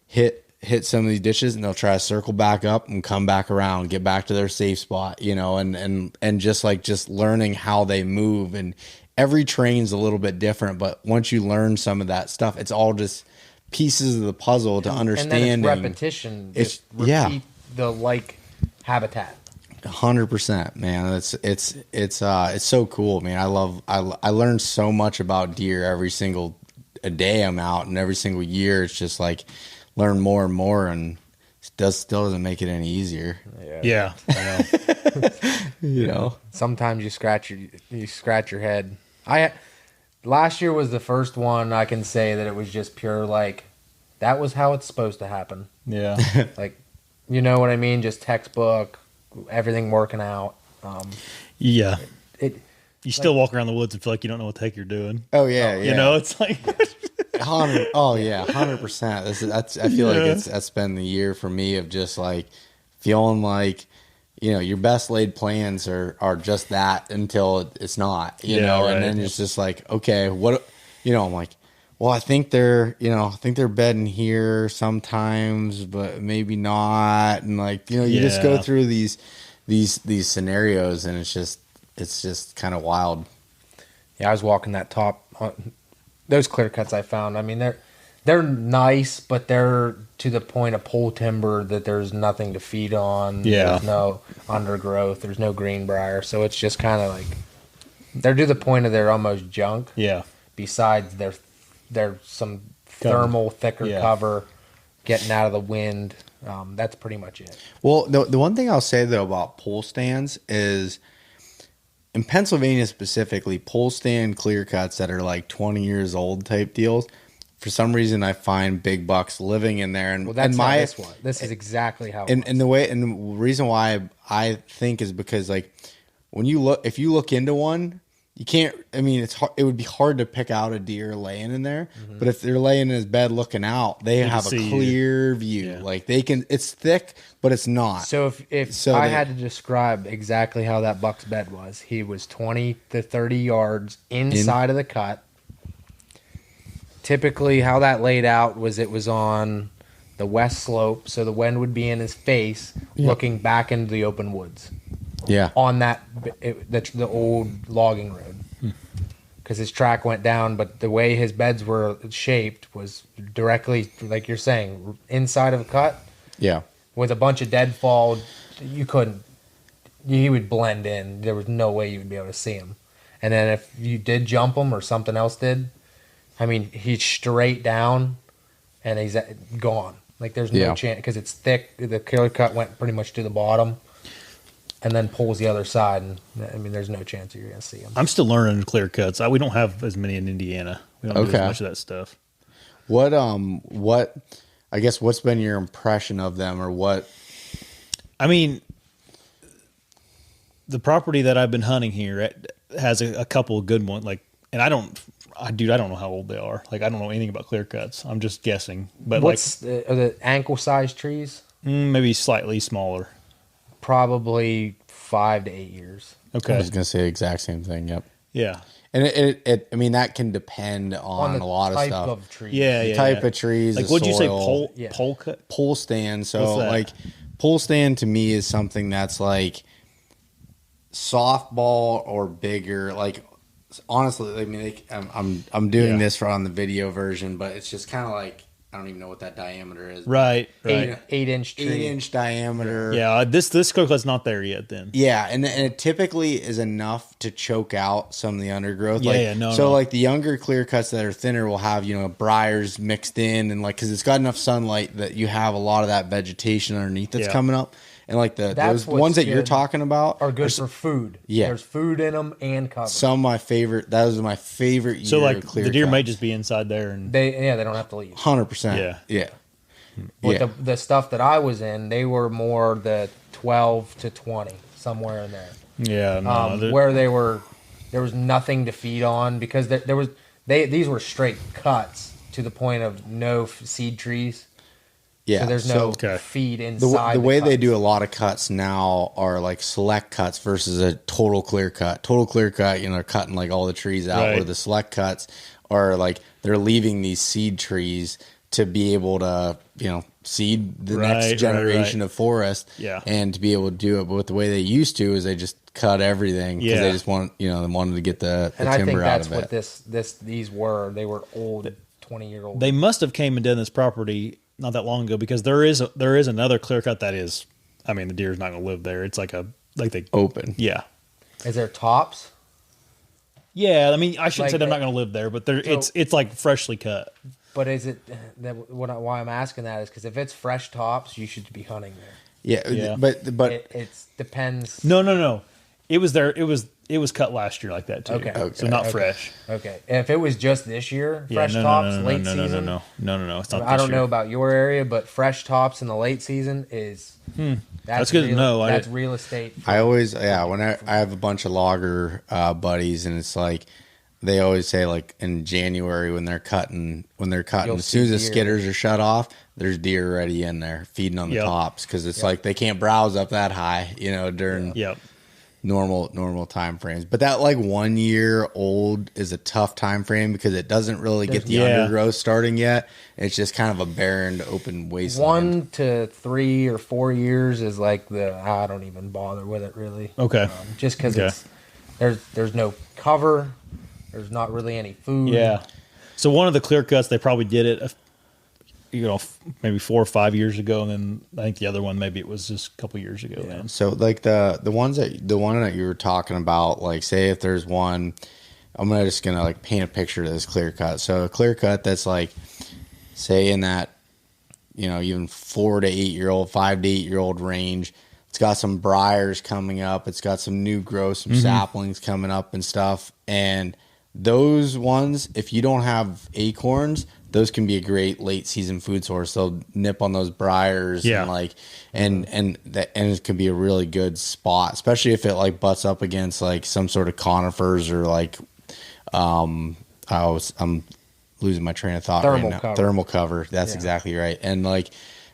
hit some of these ditches, and they'll try to circle back up and come back around, get back to their safe spot, and just learning how they move. And every terrain's a little bit different, but once you learn some of that stuff, it's all just pieces of the puzzle to understanding. And then it's repetition. Repeat the like habitat. 100%, man. It's so cool, man. I learned so much about deer every single day I'm out, and every single year it's just like learn more and more, and it still doesn't make it any easier. Yeah, I know. Sometimes you scratch your head. Last year was the first one I can say that it was just pure like that was how it's supposed to happen. Yeah, like you know what I mean, just textbook, everything working out. You still walk around the woods and feel like you don't know what the heck you're doing. Oh yeah, it's like. 100%. I feel like that's been the year for me of just like feeling like your best laid plans are just that until it's not, and then it's just like, okay, what, I'm like, well, I think they're bedding here sometimes, but maybe not, and like you just go through these scenarios, and it's just kind of wild. Yeah, I was walking that top. Those clear cuts I found, I mean, they're nice, but they're to the point of pole timber that there's nothing to feed on. Yeah. There's no undergrowth. There's no greenbrier. So it's just kind of like they're to the point of they're almost junk. Yeah. Besides there's some thermal thicker cover getting out of the wind. That's pretty much it. Well, the one thing I'll say though about pole stands is, in Pennsylvania specifically, pole stand clear cuts that are like 20 years old type deals, for some reason I find big bucks living in there. And that's not this one. This is exactly how. And the reason why I think is because like if you look into one, you can't. I mean, it would be hard to pick out a deer laying in there. Mm-hmm. But if they're laying in his bed looking out, they have a clear view. Yeah. Like they can. It's thick, but it's not. So if I had to describe exactly how that buck's bed was, he was 20 to 30 yards inside of the cut. Typically, how that laid out was it was on the west slope, so the wind would be in his face, looking back into the open woods. Yeah, on the old logging road, because his track went down, but the way his beds were shaped was directly, like you're saying, inside of a cut. Yeah, with a bunch of deadfall, he would blend in. There was no way you would be able to see him. And then if you did jump him or something else did, I mean, he's straight down, and he's gone. Like there's no chance because it's thick. The Clearcut went pretty much to the bottom. And then pulls the other side, and I mean, there's no chance you're going to see them. I'm still learning Clearcuts. We don't have as many in Indiana. We don't do as much of that stuff. What? I guess what's been your impression of them, or what? I mean, the property that I've been hunting here has a couple of good ones. Like, and I don't know how old they are. Like, I don't know anything about Clearcuts. I'm just guessing. But are the ankle-sized trees? Maybe slightly smaller. Probably 5 to 8 years. Okay. I was going to say the exact same thing. Yep. Yeah. And it I mean, that can depend on a lot of stuff. Of trees. The type of trees. Like, what'd you say? Pole cut? Pole stand. So, like, pole stand to me is something that's like softball or bigger. Like, honestly, I mean, I'm doing this on the video version, but it's just kind of like, I don't even know what that diameter is. Right. 8-inch tree. 8-inch diameter. Yeah, this Clearcut's not there yet then. Yeah, and it typically is enough to choke out some of the undergrowth. So like the younger Clearcuts that are thinner will have, briars mixed in, and like, because it's got enough sunlight that you have a lot of that vegetation underneath that's coming up. And like those ones that you're talking about are good for food. Yeah, there's food in them and cover. Some of my favorite. That was my favorite. So like the deer may just be inside there, and they don't have to leave. 100%. Yeah. But the stuff that I was in, they were more the 12 to 20, somewhere in there. Yeah, no, where there was nothing to feed on because these were straight cuts to the point of no seed trees. Yeah, so there's no feed inside. The way they do a lot of cuts now are like select cuts versus a total clear cut. Total clear cut, they're cutting like all the trees out. Where the select cuts are like they're leaving these seed trees to be able to, seed the next generation of forest. Yeah, and to be able to do it. But the way they used to is they just cut everything because they just want, they wanted to get the timber out of it. And I think that's what these were. They were old, 20-year-old. They must have came and done this property not that long ago because there is another Clearcut that is, I mean, the deer's not going to live there. It's like they open. Yeah. Is there tops? Yeah, I mean, I shouldn't say they're not going to live there, but it's like freshly cut. But is it why I'm asking that is because if it's fresh tops, you should be hunting there. Yeah. But it depends. No. It was there. It was cut last year like that too. Okay. So not fresh. Okay. And if it was just this year, fresh tops, late season. No. It's not. I don't know about your area, but fresh tops in the late season is. That's good to know. That's real estate. I always, when I have a bunch of logger buddies, and it's like they always say like in January when they're cutting, as soon as the skidders are shut off, there's deer already in there feeding on the tops because it's like they can't browse up that high, during normal time frames. But that like 1 year old is a tough time frame because it doesn't really get the undergrowth starting yet. It's just kind of a barren open wasteland. 1 to 3 or 4 years is like I don't even bother with it really. Okay. Just because there's no cover, there's not really any food. Yeah. So one of the Clearcuts, they probably did it, maybe 4 or 5 years ago, and then I think the other one maybe it was just a couple years ago. Yeah. Then. So like the one that you were talking about, like say if there's one, I'm just gonna like paint a picture of this Clearcut. So a Clearcut that's like, say in that, even 4 to 8 year old, 5 to 8 year old range. It's got some briars coming up. It's got some new growth, some saplings coming up and stuff. And those ones, if you don't have acorns, those can be a great late season food source. They'll nip on those briars and it could be a really good spot, especially if it like butts up against like some sort of conifers or like I'm losing my train of thought right now. Thermal cover. That's exactly right. And like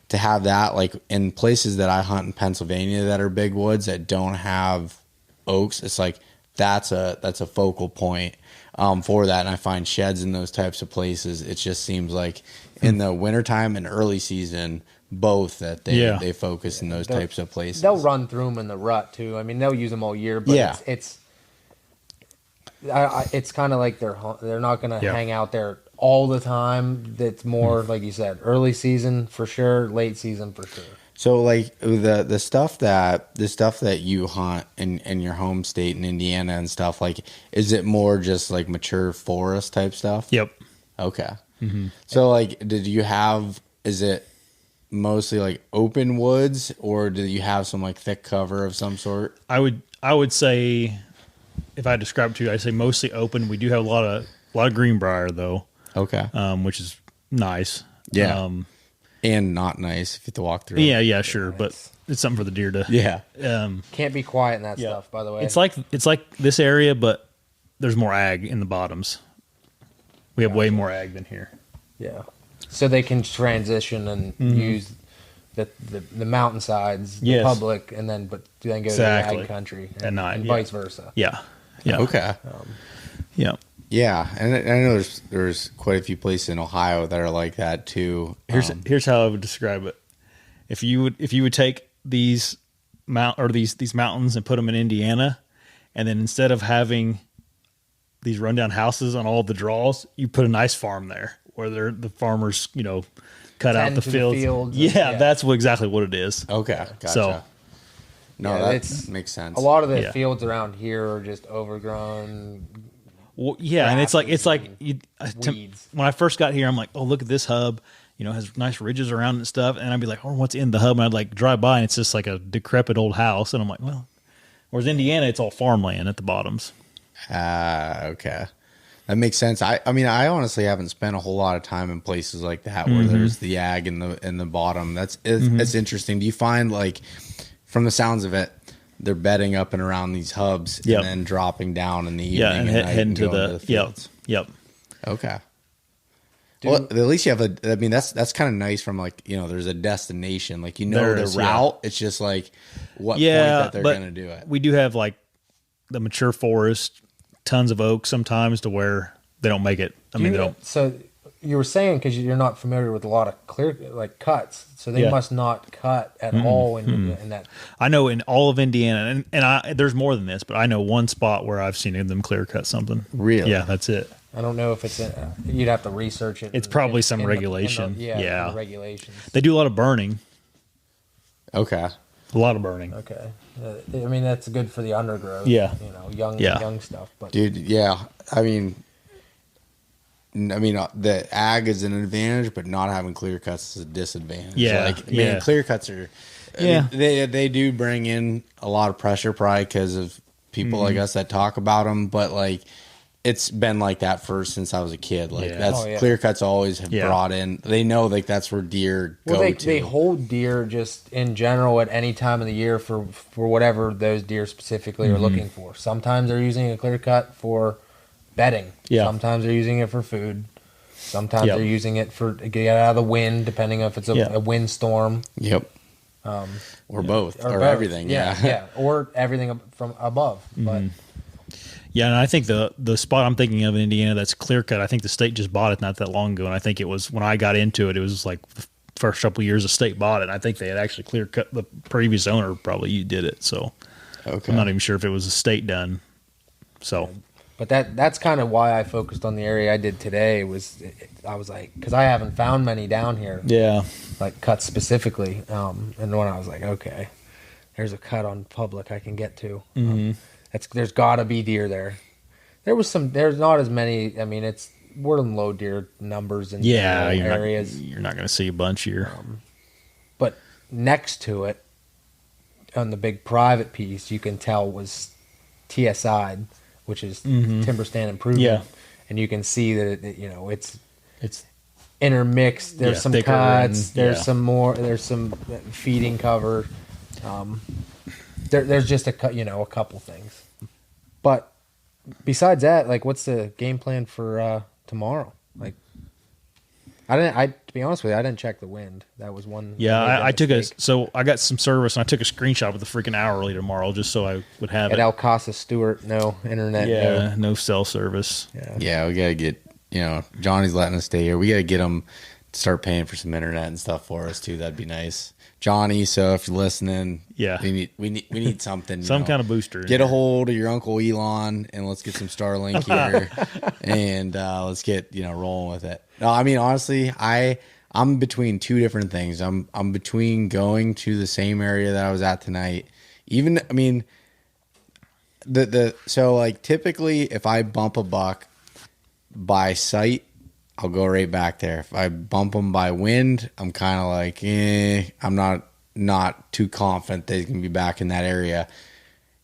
to have that like in places that I hunt in Pennsylvania that are big woods that don't have oaks, it's like that's a focal point for that. And I find sheds in those types of places, it just seems like in the wintertime and early season, both that they focus in those types of places. They'll run through them in the rut too. I mean, they'll use them all year, but it's kind of like they're not going to hang out there all the time. It's more like you said, early season for sure, late season for sure. So like the stuff that you hunt in your home state in Indiana and stuff, like, is it more just like mature forest type stuff? Yep. Okay. Mm-hmm. So like, is it mostly like open woods, or do you have some like thick cover of some sort? I would say, if I describe it to you, I'd say mostly open. We do have a lot of greenbrier though. Okay. Which is nice. Yeah. And not nice if you have to walk through. Yeah, sure, but it's something for the deer to. Yeah. Can't be quiet in that stuff, by the way. It's like this area, but there's more ag in the bottoms. We have way more ag than here. Yeah. So they can transition and use the mountainsides, the public, and then go to the ag country and vice versa. Yeah. Okay. Yeah. Yeah, and I know there's quite a few places in Ohio that are like that too. Here's how I would describe it. If you would take these mountains and put them in Indiana, and then instead of having these rundown houses on all the draws, you put a nice farm there where the farmers, cut out the fields. That's exactly what it is. Okay, gotcha. So, that makes sense. A lot of the fields around here are just overgrown. Well, and it's like weeds. When I first got here, I'm like, oh, look at this hub. It has nice ridges around it and stuff. And I'd be like, oh, what's in the hub? And I'd like drive by, and it's just like a decrepit old house. And I'm like, well, whereas Indiana, it's all farmland at the bottoms. Okay. That makes sense. I mean, I honestly haven't spent a whole lot of time in places like that where there's the ag in the bottom. That's interesting. Do you find, like, from the sounds of it, they're bedding up and around these hubs and then dropping down in the evening and heading to the fields. Yep. Okay. Well, at least you have that's kind of nice from like, there's a destination, like, the route. It's just like what point that they're going to do it. We do have like the mature forest, tons of oak sometimes to where they don't make it. They don't. So you were saying, because you're not familiar with a lot of clear cuts, so they must not cut at all in that. I know in all of Indiana, and there's more than this, but I know one spot where I've seen them clear cut something. Really? Yeah, that's it. I don't know if it's you'd have to research it. It's probably some regulation. The regulations. They do a lot of burning. Okay. A lot of burning. Okay. I mean, that's good for the undergrowth. Yeah. Young stuff. But dude, yeah. I mean, the ag is an advantage, but not having clear cuts is a disadvantage. Yeah. Clear cuts are. They do bring in a lot of pressure, probably because of people like us that talk about them. But like, it's been like that since I was a kid. Like clear cuts always have brought in. They know like that's where deer go to. They hold deer just in general at any time of the year for whatever those deer specifically are looking for. Sometimes they're using a clear cut for bedding. Yeah. Sometimes they're using it for food. Sometimes they're using it for to get out of the wind, depending if it's a windstorm. Yep. Or both, or everything. Yeah. Or everything from above. But yeah, and I think the spot I'm thinking of in Indiana that's clear cut, I think the state just bought it not that long ago, and I think it was when I got into it, it was like the first couple of years the state bought it. And I think they had actually clear cut. The previous owner probably did it, so I'm not even sure if it was a state done. So. But that's kind of why I focused on the area I did today. I was like, because I haven't found many down here. Yeah. Like cuts specifically. And when I was like, okay, there's a cut on public I can get to. There's got to be deer there. There's not as many. I mean, we're in low deer numbers in areas. You're not going to see a bunch here. But next to it, on the big private piece, you can tell was TSI'd which is timber stand improvement. Yeah. And you can see that it's intermixed. There's some thicker cuts. and- There's yeah. some more. There's some feeding cover. There's just a couple things. But besides that, like, what's the game plan for tomorrow? Like, to be honest with you, I didn't check the wind. That was one. Yeah, I took mistake. so I got some service and I took a screenshot with the freaking hourly tomorrow just so I would have At it. Alcasa Stewart, no internet. Yeah, no cell service. Yeah, we gotta get Johnny's letting us stay here. We gotta get him to start paying for some internet and stuff for us too. That'd be nice, Johnny. So if you're listening, Yeah. we need something. Some kind of booster. Get a hold of your Uncle Elon and let's get some Starlink here, and let's get rolling with it. No, I mean honestly, I'm between two different things. I'm between going to the same area that I was at tonight. Even I mean, so like typically if I bump a buck by sight, I'll go right back there. If I bump them by wind, I'm kind of like, I'm not too confident that he's gonna be back in that area.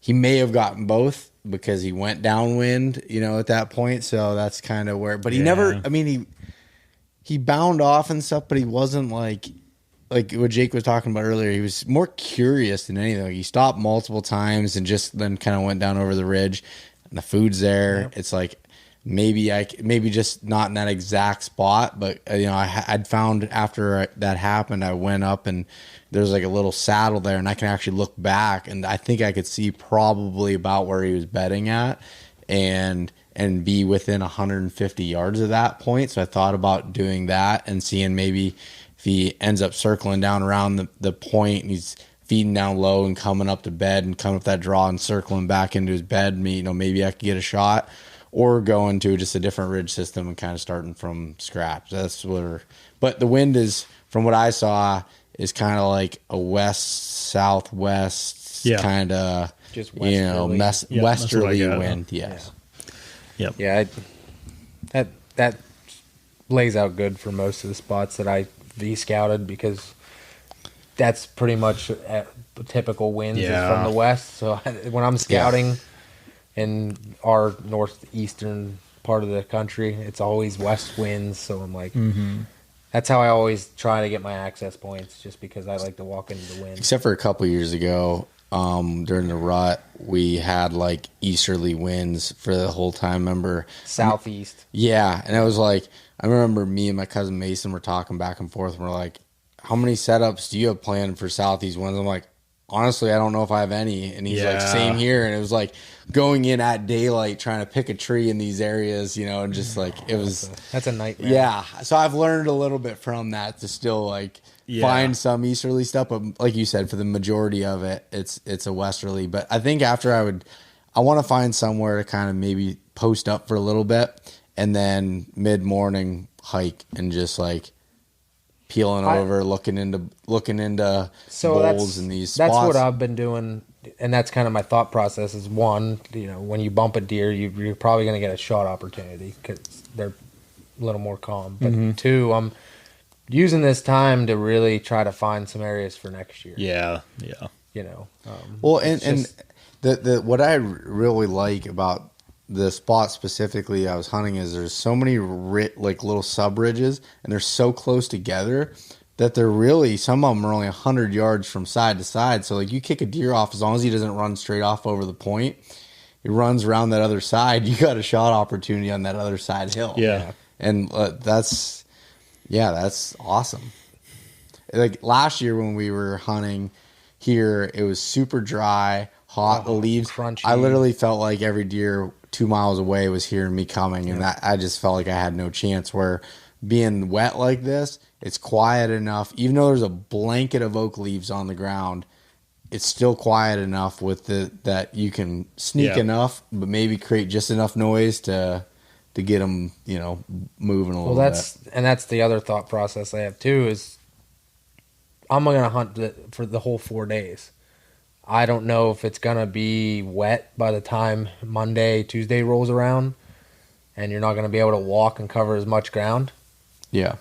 He may have gotten both because he went downwind, at that point. So that's kind of where. But he never. I mean, he bound off and stuff, but he wasn't like what Jake was talking about earlier. He was more curious than anything. He stopped multiple times and just then kind of went down over the ridge. And the food's there. Yep. It's like maybe just not in that exact spot, but I'd found after that happened, I went up and there's like a little saddle there, and I can actually look back, and I think I could see probably about where he was bedding at, and be within 150 yards of that point. So I thought about doing that and seeing maybe if he ends up circling down around the point and he's feeding down low and coming up to bed and coming up that draw and circling back into his bed, maybe I could get a shot, or go into just a different ridge system and kind of starting from scratch. That's but the wind is, from what I saw, is kind of like a west-southwest kind of, just westerly. Westerly wind. Yes. Yep. Yeah, that lays out good for most of the spots that I V-scouted, because that's pretty much typical winds is from the west. So when I'm scouting in our northeastern part of the country, it's always west winds. So I'm like, that's how I always try to get my access points, just because I like to walk into the wind. Except for a couple years ago, during the rut, we had like easterly winds for the whole time. Remember, southeast. Yeah, and it was like, I remember me and my cousin Mason were talking back and forth, and we're like, how many setups do you have planned for southeast winds? I'm like, honestly, I don't know if I have any. And he's like, same here. And it was like going in at daylight, trying to pick a tree in these areas, and just like, it was. That's a nightmare. Yeah. So I've learned a little bit from that to still like find some easterly stuff. But like you said, for the majority of it, it's a westerly. But I think after I want to find somewhere to kind of maybe post up for a little bit, and then mid-morning hike and just peeling over, looking into bowls in these spots. That's what I've been doing, and that's kind of my thought process. Is one, when you bump a deer, you're probably going to get a shot opportunity because they're a little more calm. But two, I'm using this time to really try to find some areas for next year. Yeah. Well, and what I really like about the spot specifically I was hunting is there's so many little sub ridges, and they're so close together that they're really, some of them are only 100 yards from side to side. So like you kick a deer off, as long as he doesn't run straight off over the point, he runs around that other side, you got a shot opportunity on that other side hill. Yeah. And that's awesome. Like last year when we were hunting here, it was super dry, hot, the leaves crunchy. I literally felt like every deer 2 miles away was hearing me coming, and that I just felt like I had no chance. Where being wet like this, it's quiet enough, even though there's a blanket of oak leaves on the ground, it's still quiet enough with that you can sneak enough, but maybe create just enough noise to get them, moving a little bit. And that's the other thought process I have too, is I'm going to hunt for the whole 4 days. I don't know if it's going to be wet by the time Monday, Tuesday rolls around, and you're not going to be able to walk and cover as much ground. Yeah.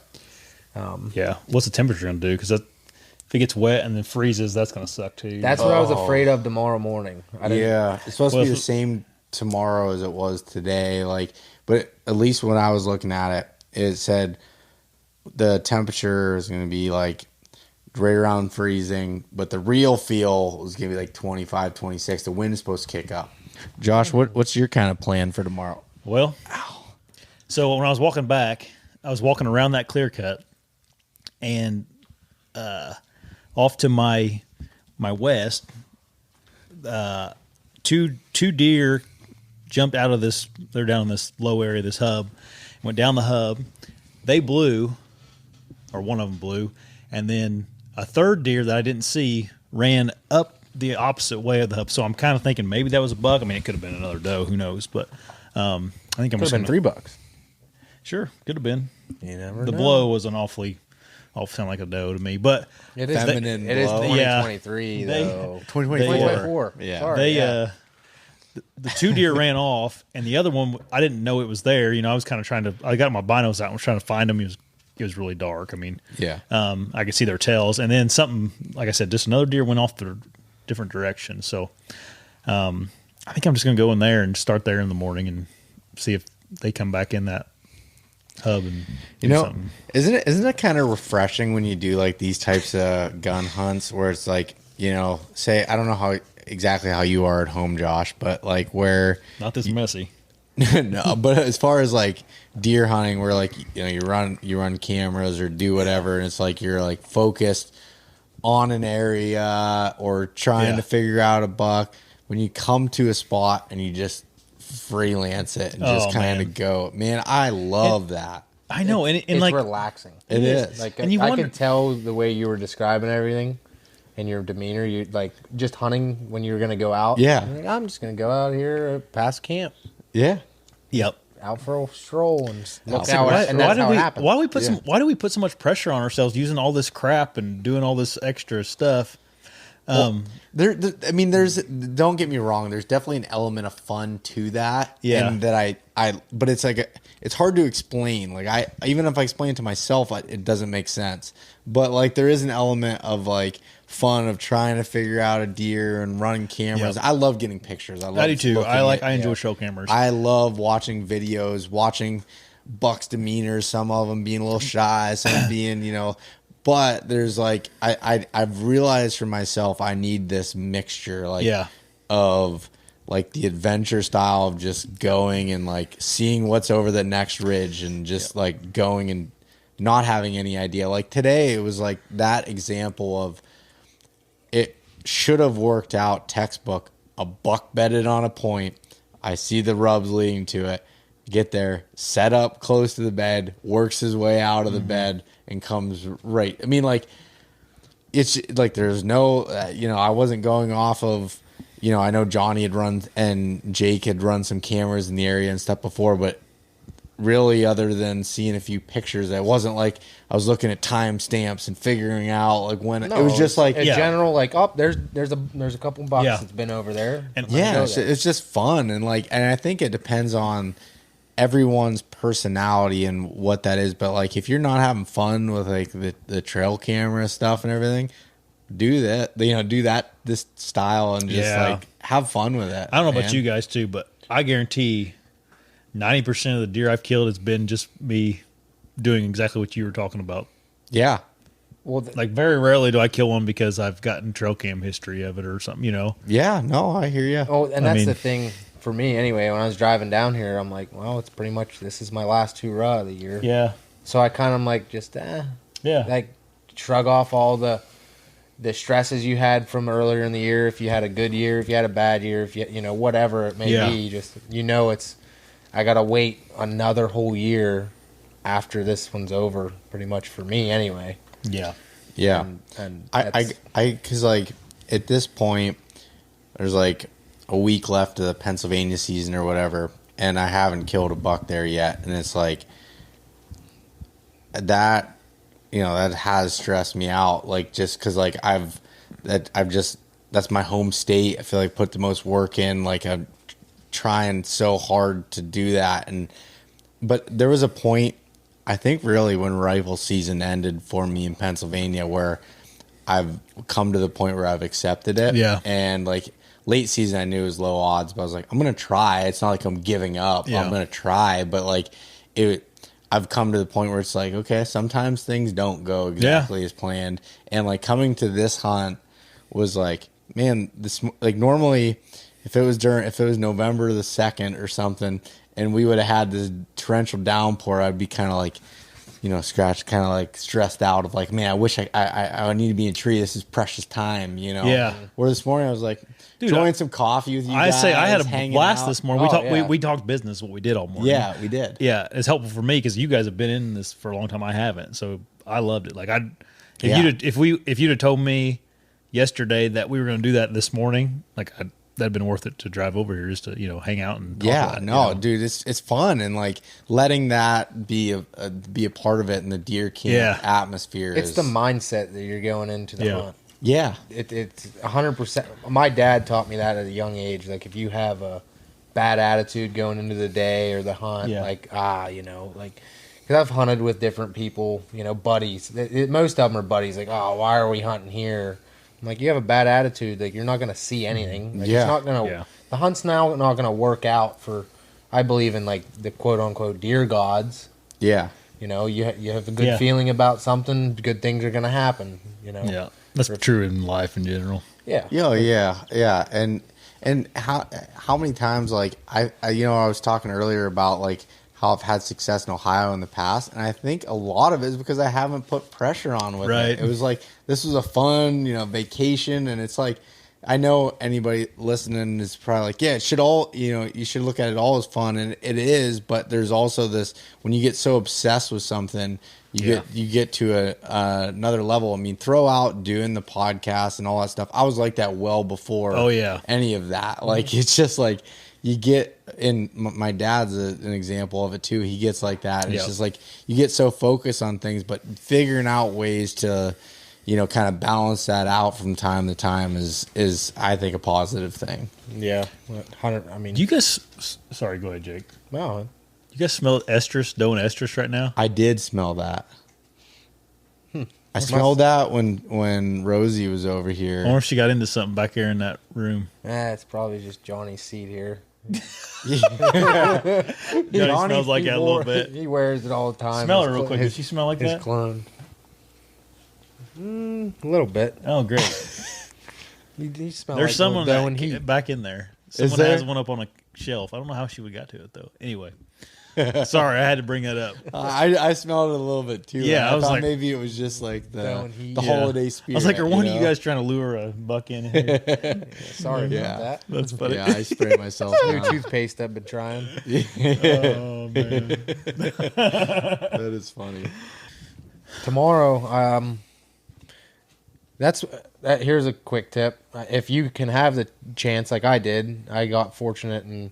What's the temperature going to do? Because if it gets wet and then freezes, that's going to suck too. That's what I was afraid of tomorrow morning. It's supposed to be the same tomorrow as it was today. Like, but at least when I was looking at it, it said the temperature is going to be like right around freezing, but the real feel is going to be like 25, 26. The wind is supposed to kick up. Josh, what's your kind of plan for tomorrow? Well, so when I was walking back, I was walking around that Clearcut, and off to my west, two deer jumped out of this. They're down in this low area, this hub. Went down the hub. They blew, or one of them blew, and then a third deer that I didn't see ran up the opposite way of the hub. So I'm kind of thinking maybe that was a buck. I mean, it could have been another doe. Who knows? But I think I'm Could just have been gonna, 3 bucks. Sure, could have been. You never The know. blow was an awfully sound like a doe to me, but It is Feminine it is blow. 2023 They- though. 2024. 2024. Yeah. Sorry, they yeah. the two deer ran off, and the other one I didn't know it was there. You know, I was kind of trying to. I got my binos out and was trying to find him. It was really dark. I mean, Yeah. I could see their tails, and then something like I said, just another deer went off the different direction. So, I think I'm just going to go in there and start there in the morning and see if they come back in that hub and You do know, something. isn't it kind of refreshing when you do like these types of gun hunts where it's like, you know, say I don't know exactly how you are at home, Josh, but like where Not this messy. no, but as far as like deer hunting, where like you know you run cameras or do whatever, and it's like you're like focused on an area or trying to figure out a buck. When you come to a spot and you just freelance it and just kind of go, man, I love that. I know, and It's like relaxing. It is. Like And you I wonder- could tell the way you were describing everything and your demeanor. You like just hunting when you were going to go out. Yeah. You're like, I'm just going to go out here past camp, Yeah. yep. out for a stroll, and look Out how for a it, and that's how it happens. Why do we put so much pressure on ourselves using all this crap and doing all this extra stuff? I mean, don't get me wrong. There's definitely an element of fun to that. Yeah. And that but it's like, it's hard to explain. Like even if I explain it to myself, it doesn't make sense. But like, there is an element of like fun of trying to figure out a deer and running cameras. Yep. I love getting pictures. I do too. I enjoy show cameras. I love watching videos, watching bucks' demeanors, some of them being a little shy, some being, you know, but there's like, I've realized for myself, I need this mixture, like, of like the adventure style of just going and like seeing what's over the next ridge and just like going and not having any idea. Like today, it was like that example of it should have worked out textbook. A buck bedded on a point. I see the rubs leading to it. Get there, set up close to the bed, works his way out of the bed, and comes right. I mean, like, it's like there's no, you know, I wasn't going off of, you know, I know Johnny had run and Jake had run some cameras in the area and stuff before, but really, other than seeing a few pictures, it wasn't like I was looking at timestamps and figuring out like when it was just like in general, like, oh, there's a couple bucks that's been over there, And yeah, it's just fun and like, and I think it depends on everyone's personality and what that is. But like, if you're not having fun with like the trail camera stuff and everything, do that. You know, do that this style and just like have fun with it. I don't know about you guys too, but I guarantee 90% of the deer I've killed has been just me doing exactly what you were talking about. Yeah. Well, Like very rarely do I kill one because I've gotten trail cam history of it or something, you know? Yeah. No, I hear you. oh, and that's mean- the thing for me anyway. When I was driving down here, I'm like, well, it's pretty much this is my last hurrah of the year. Yeah. So I kind of like just Yeah. like shrug off all the stresses you had from earlier in the year. If you had a good year, if you had a bad year, if you know whatever it may be, just it's I gotta wait another whole year after this one's over, pretty much for me anyway. Yeah. Yeah. And because like at this point, there's like a week left of the Pennsylvania season or whatever, and I haven't killed a buck there yet, and it's like that. You know, that has stressed me out. Like just because like that's my home state. I feel like put the most work in. Like I'm trying so hard to do that, but there was a point, I think really when rifle season ended for me in Pennsylvania where I've come to the point where I've accepted it. Yeah. And like late season I knew it was low odds, but I was like, I'm gonna try. It's not like I'm giving up. I'm gonna try, but like I've come to the point where it's like, okay, sometimes things don't go exactly as planned, and like coming to this hunt was like, man, this like normally if it was November the 2nd or something, and we would have had this torrential downpour, I'd be kind of like, scratched, kind of like stressed out of like, man, I wish I need to be in a tree. This is precious time, Yeah. Where this morning I was like, enjoying some coffee with you guys. I say I had a blast out. this morning. We talked business, what we did all morning. Yeah, we did. Yeah, it's helpful for me because you guys have been in this for a long time. I haven't, so I loved it. Like if you'd have told me yesterday that we were going to do that this morning, like that'd been worth it to drive over here just to hang out and talk about it, dude, it's fun, and like letting that be a part of it in the deer camp atmosphere. It's the mindset that you're going into the hunt. Yeah, it's 100%. My dad taught me that at a young age. Like if you have a bad attitude going into the day or the hunt, because I've hunted with different people, buddies. Most of them are buddies. Like, oh, why are we hunting here? I'm like, you have a bad attitude. Like, you're not going to see anything. Like, it's not going to. The hunt's now not going to work out for. I believe in like the quote unquote deer gods. Yeah. You have a good feeling about something. Good things are going to happen. Yeah, that's true in life in general. Yeah. Yeah. And how many times like I was talking earlier about like how I've had success in Ohio in the past, and I think a lot of it is because I haven't put pressure on with it. It was like this was a fun, vacation, and it's like I know anybody listening is probably like, yeah, it should all, you should look at it all as fun, and it is, but there's also this when you get so obsessed with something, you get to another level. I mean, throw out doing the podcast and all that stuff. I was like that well before any of that. Like it's just like you get, and my dad's an example of it too. He gets like that. And it's just like you get so focused on things, but figuring out ways to, kind of balance that out from time to time is I think a positive thing. Yeah, 100. I mean, do you guys? Sorry, go ahead, Jake. Well, you guys smell estrus, doe and estrus right now? I did smell that. I smelled that when Rosie was over here. I wonder if she got into something back there in that room. It's probably just Johnny's seat here. Johnny smells like that a little bit. He wears it all the time. Smell her real quick. Does she smell like that? His clone. A little bit. Oh, great. You smell There's like someone back in there. Someone has one up on a shelf. I don't know how she would got to it though. Anyway. Sorry, I had to bring that up. I smelled it a little bit too. Yeah, I was thought like, maybe it was just like the holiday spirit. I was like, are one of you guys trying to lure a buck in here? Sorry about that. That's funny. Yeah, I sprayed myself. New toothpaste I've been trying. Oh man, that is funny. Tomorrow, here's a quick tip. If you can have the chance, like I did, I got fortunate and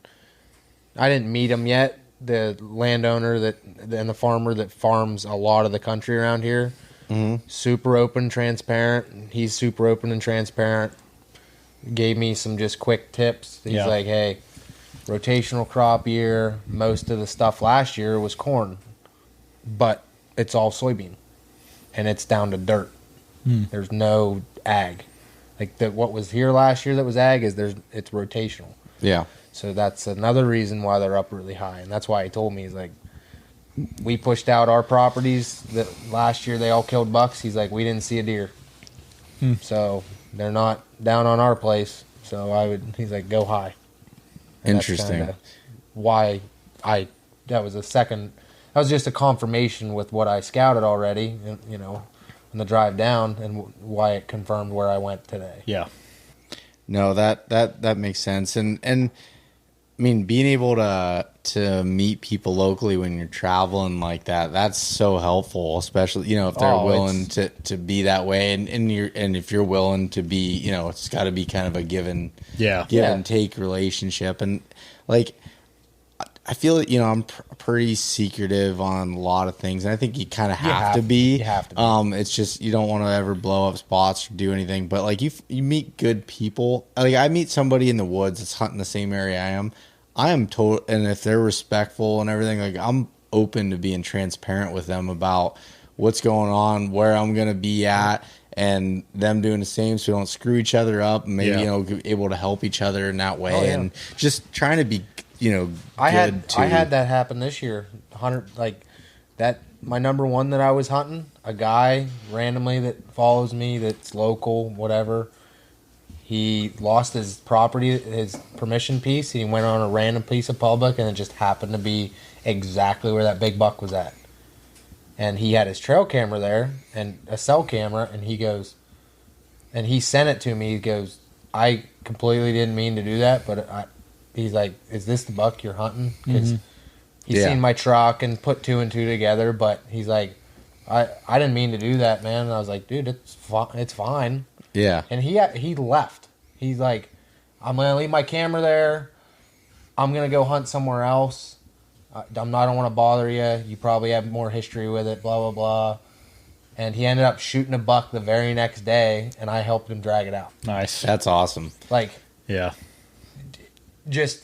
I didn't meet him yet. The landowner and the farmer that farms a lot of the country around here, super open, transparent. He's super open and transparent. Gave me some just quick tips. He's like, hey, rotational crop year. Most of the stuff last year was corn, but it's all soybean, and it's down to dirt. There's no ag. Like what was here last year that was ag it's rotational. Yeah. So that's another reason why they're up really high. And that's why he told me, he's like, we pushed out our properties that last year they all killed bucks. He's like, we didn't see a deer. So they're not down on our place. So he's like, go high. And interesting. Why that was just a confirmation with what I scouted already, on the drive down, and why it confirmed where I went today. Yeah. No, that makes sense. And I mean, being able to meet people locally when you're traveling like that, that's so helpful, especially, if they're willing to be that way, and if you're willing to be, it's got to be kind of a give and take relationship. And like, I feel I'm pretty secretive on a lot of things, and I think you kind of have to be. You have to be. It's just you don't want to ever blow up spots or do anything. But like you meet good people. Like I meet somebody in the woods that's hunting the same area I am total, and if they're respectful and everything, like I'm open to being transparent with them about what's going on, where I'm gonna be at, and them doing the same so we don't screw each other up, and maybe able to help each other in that way, and just trying to be I had that happen this year. 100 like that. My number one that I was hunting, a guy randomly that follows me, that's local, whatever. He lost his property, his permission piece. He went on a random piece of public, and it just happened to be exactly where that big buck was at. And he had his trail camera there and a cell camera, and he goes, and he sent it to me. He goes, I completely didn't mean to do that, but he's like, is this the buck you're hunting? Because he's seen my truck and put 2 and 2 together, but he's like, I didn't mean to do that, man. And I was like, dude, it's fine. Yeah. And he left. He's like, I'm going to leave my camera there. I'm going to go hunt somewhere else. I don't want to bother you. You probably have more history with it, blah, blah, blah. And he ended up shooting a buck the very next day, and I helped him drag it out. Nice. That's awesome. Like, yeah.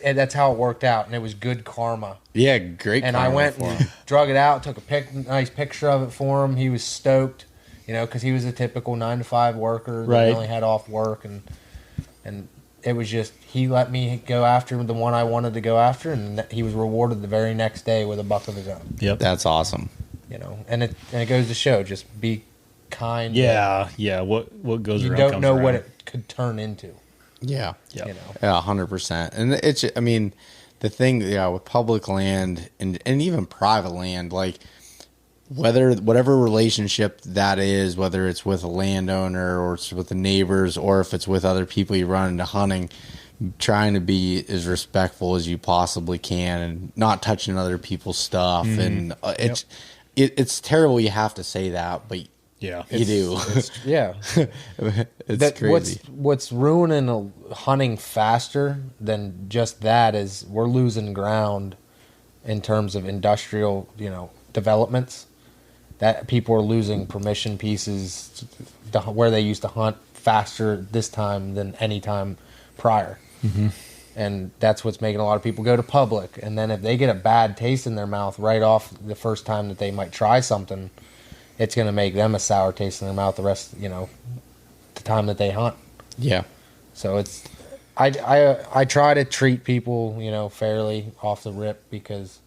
And that's how it worked out, and it was good karma. Yeah, great and karma. And I went and drug it out, took a nice picture of it for him. He was stoked, because he was a typical 9-to-5 worker that only had off work, and it was just, he let me go after the one I wanted to go after, and he was rewarded the very next day with a buck of his own. Yep, that's awesome. And it goes to show, just be kind. Yeah, what goes around. You don't know what it could turn into. Yeah, yeah, 100%. And it's, I mean, the thing, with public land and even private land, like whatever relationship that is, whether it's with a landowner or it's with the neighbors or if it's with other people you run into hunting, trying to be as respectful as you possibly can and not touching other people's stuff. And it's terrible you have to say that, but yeah, you do. It's crazy. What's ruining hunting faster than just that is we're losing ground in terms of industrial, developments. That people are losing permission pieces where they used to hunt faster this time than any time prior. Mm-hmm. And that's what's making a lot of people go to public. And then if they get a bad taste in their mouth right off the first time that they might try something, it's going to make them a sour taste in their mouth the rest, the time that they hunt. Yeah. So it's, I try to treat people, fairly off the rip, because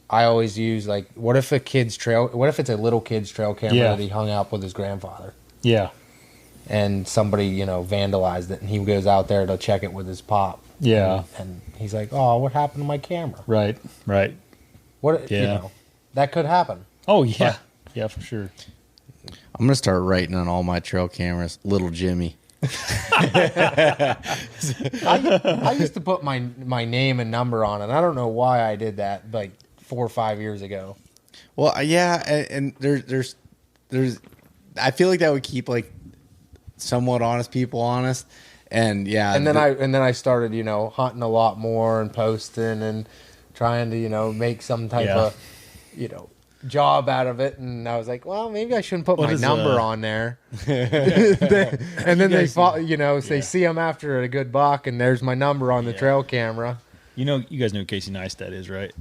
I always use, like, what if it's a little kid's trail camera that he hung out with his grandfather? Yeah. And somebody, vandalized it, and he goes out there to check it with his pop. Yeah. And he's like, oh, what happened to my camera? Right. That could happen. Oh, yeah. Yeah, for sure. I'm going to start writing on all my trail cameras, Little Jimmy. I used to put my name and number on it. I don't know why I did that, like 4 or 5 years ago. Well, yeah, and there's I feel like that would keep, like, somewhat honest people honest, and and then I started hunting a lot more and posting and trying to make some type of job out of it, and I was like, well, maybe I shouldn't put my number on there. And then they see them after a good buck, and there's my number on the trail camera. You guys know who Casey Neistat is, right?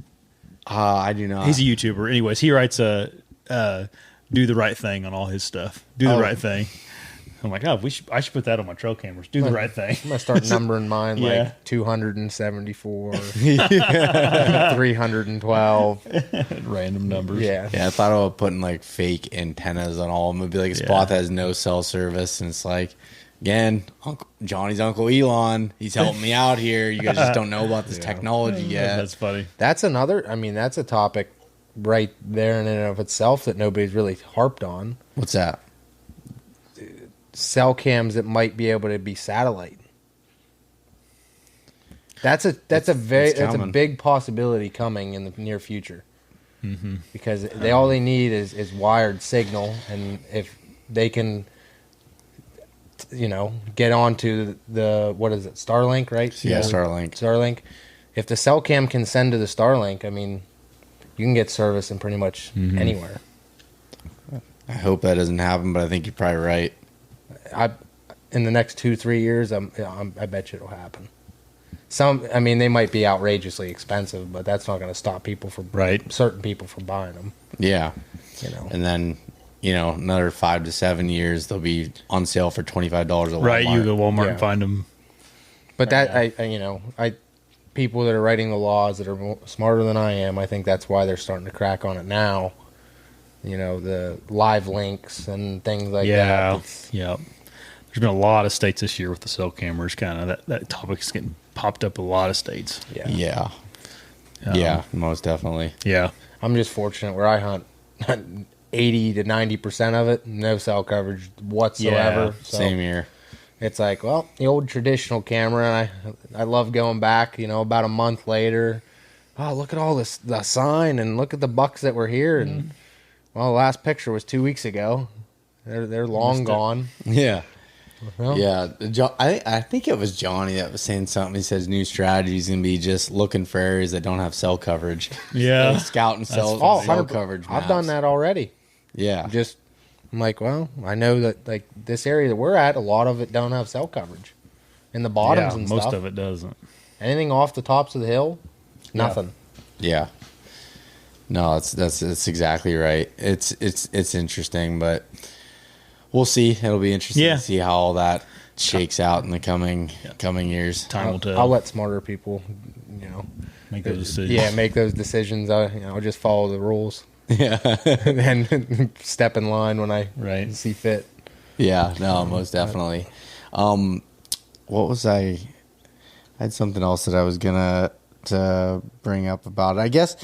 I do not. He's a YouTuber. Anyways, he writes do the right thing on all his stuff. Do the right thing. I'm like, I should put that on my trail cameras. Do the right thing. I'm gonna start numbering mine like 274, 312, random numbers. Yeah. I thought about putting like fake antennas on all of them. It'd be like a spot that has no cell service, and it's like, again, Johnny's Uncle Elon. He's helping me out here. You guys just don't know about this technology yet. That's funny. That's that's a topic right there in and of itself that nobody's really harped on. What's that? Cell cams that might be able to be satellite. That's a big possibility coming in the near future. Mm-hmm. Because all they need is wired signal, and if they can get onto the what is it, Starlink, right? Yeah, Starlink. If the cell cam can send to the Starlink, I mean, you can get service in pretty much anywhere. I hope that doesn't happen, but I think you're probably right. In the next 2-3 years, I bet you it'll happen. They might be outrageously expensive, but that's not going to stop certain people from buying them. Yeah, and then another 5 to 7 years, they'll be on sale for $25 at Walmart. Right, you go to Walmart and find them. But people that are writing the laws that are smarter than I am, I think that's why they're starting to crack on it now. The live links and things like that. Yeah. There's been a lot of states this year with the cell cameras. Kind of that topic is getting popped up in a lot of states. Yeah. Yeah, most definitely. Yeah. I'm just fortunate where I hunt 80 to 90% of it, no cell coverage whatsoever. Yeah, so same here. It's like, well, the old traditional camera, I love going back, about a month later. Oh, look at all the sign and look at the bucks that were here. And, well, the last picture was 2 weeks ago. They're long gone. Yeah. Well, yeah. I think it was Johnny that was saying something. He says new strategy is going to be just looking for areas that don't have cell coverage. Yeah. Scout and cell coverage maps. I've done that already. Yeah. I'm like, well, I know that like this area that we're at, a lot of it don't have cell coverage. In the bottoms and stuff. Most of it doesn't. Anything off the tops of the hill, nothing. Yeah. No, that's exactly right. It's interesting, but we'll see. It'll be interesting to see how all that shakes out in the coming years. Time will tell. I'll let smarter people, make those decisions. Yeah, make those decisions. I'll just follow the rules. Yeah. And step in line when I see fit. Yeah, no, most definitely. What was I had something else that I was to bring up about it. I guess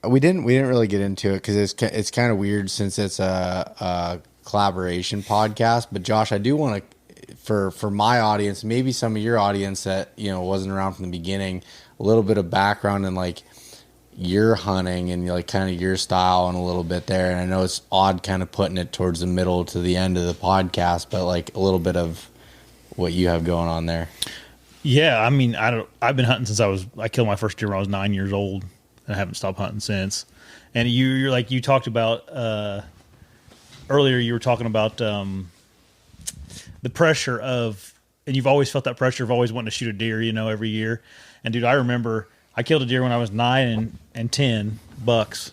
we didn't really get into it because it's kind of weird since it's a collaboration podcast. But Josh, I do want to, for my audience, maybe some of your audience that wasn't around from the beginning, a little bit of background and like your hunting and like kind of your style and a little bit there. And I know it's odd kind of putting it towards the middle to the end of the podcast, but like a little bit of what you have going on there. Yeah, I mean, I've been hunting since I killed my first deer when I was 9 years old, and I haven't stopped hunting since. And you're like, you talked about earlier, you were talking about the pressure of, and you've always felt that pressure of always wanting to shoot a deer, every year. And dude, I remember I killed a deer when I was 9 and 10 bucks.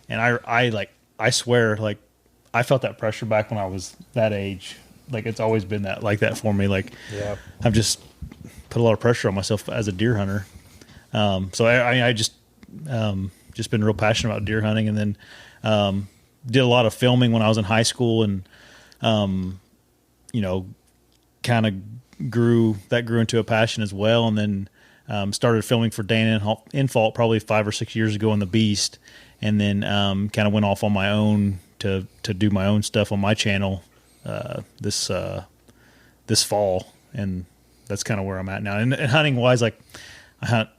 And I swear, like, I felt that pressure back when I was that age. Like, it's always been like that for me. Like, I've just put a lot of pressure on myself as a deer hunter. So I just been real passionate about deer hunting, and then did a lot of filming when I was in high school, and kind of grew into a passion as well. And then started filming for Dan Infault probably 5 or 6 years ago on the Beast, and then kind of went off on my own to do my own stuff on my channel this fall, and that's kind of where I'm at now. And hunting wise, like I hunt,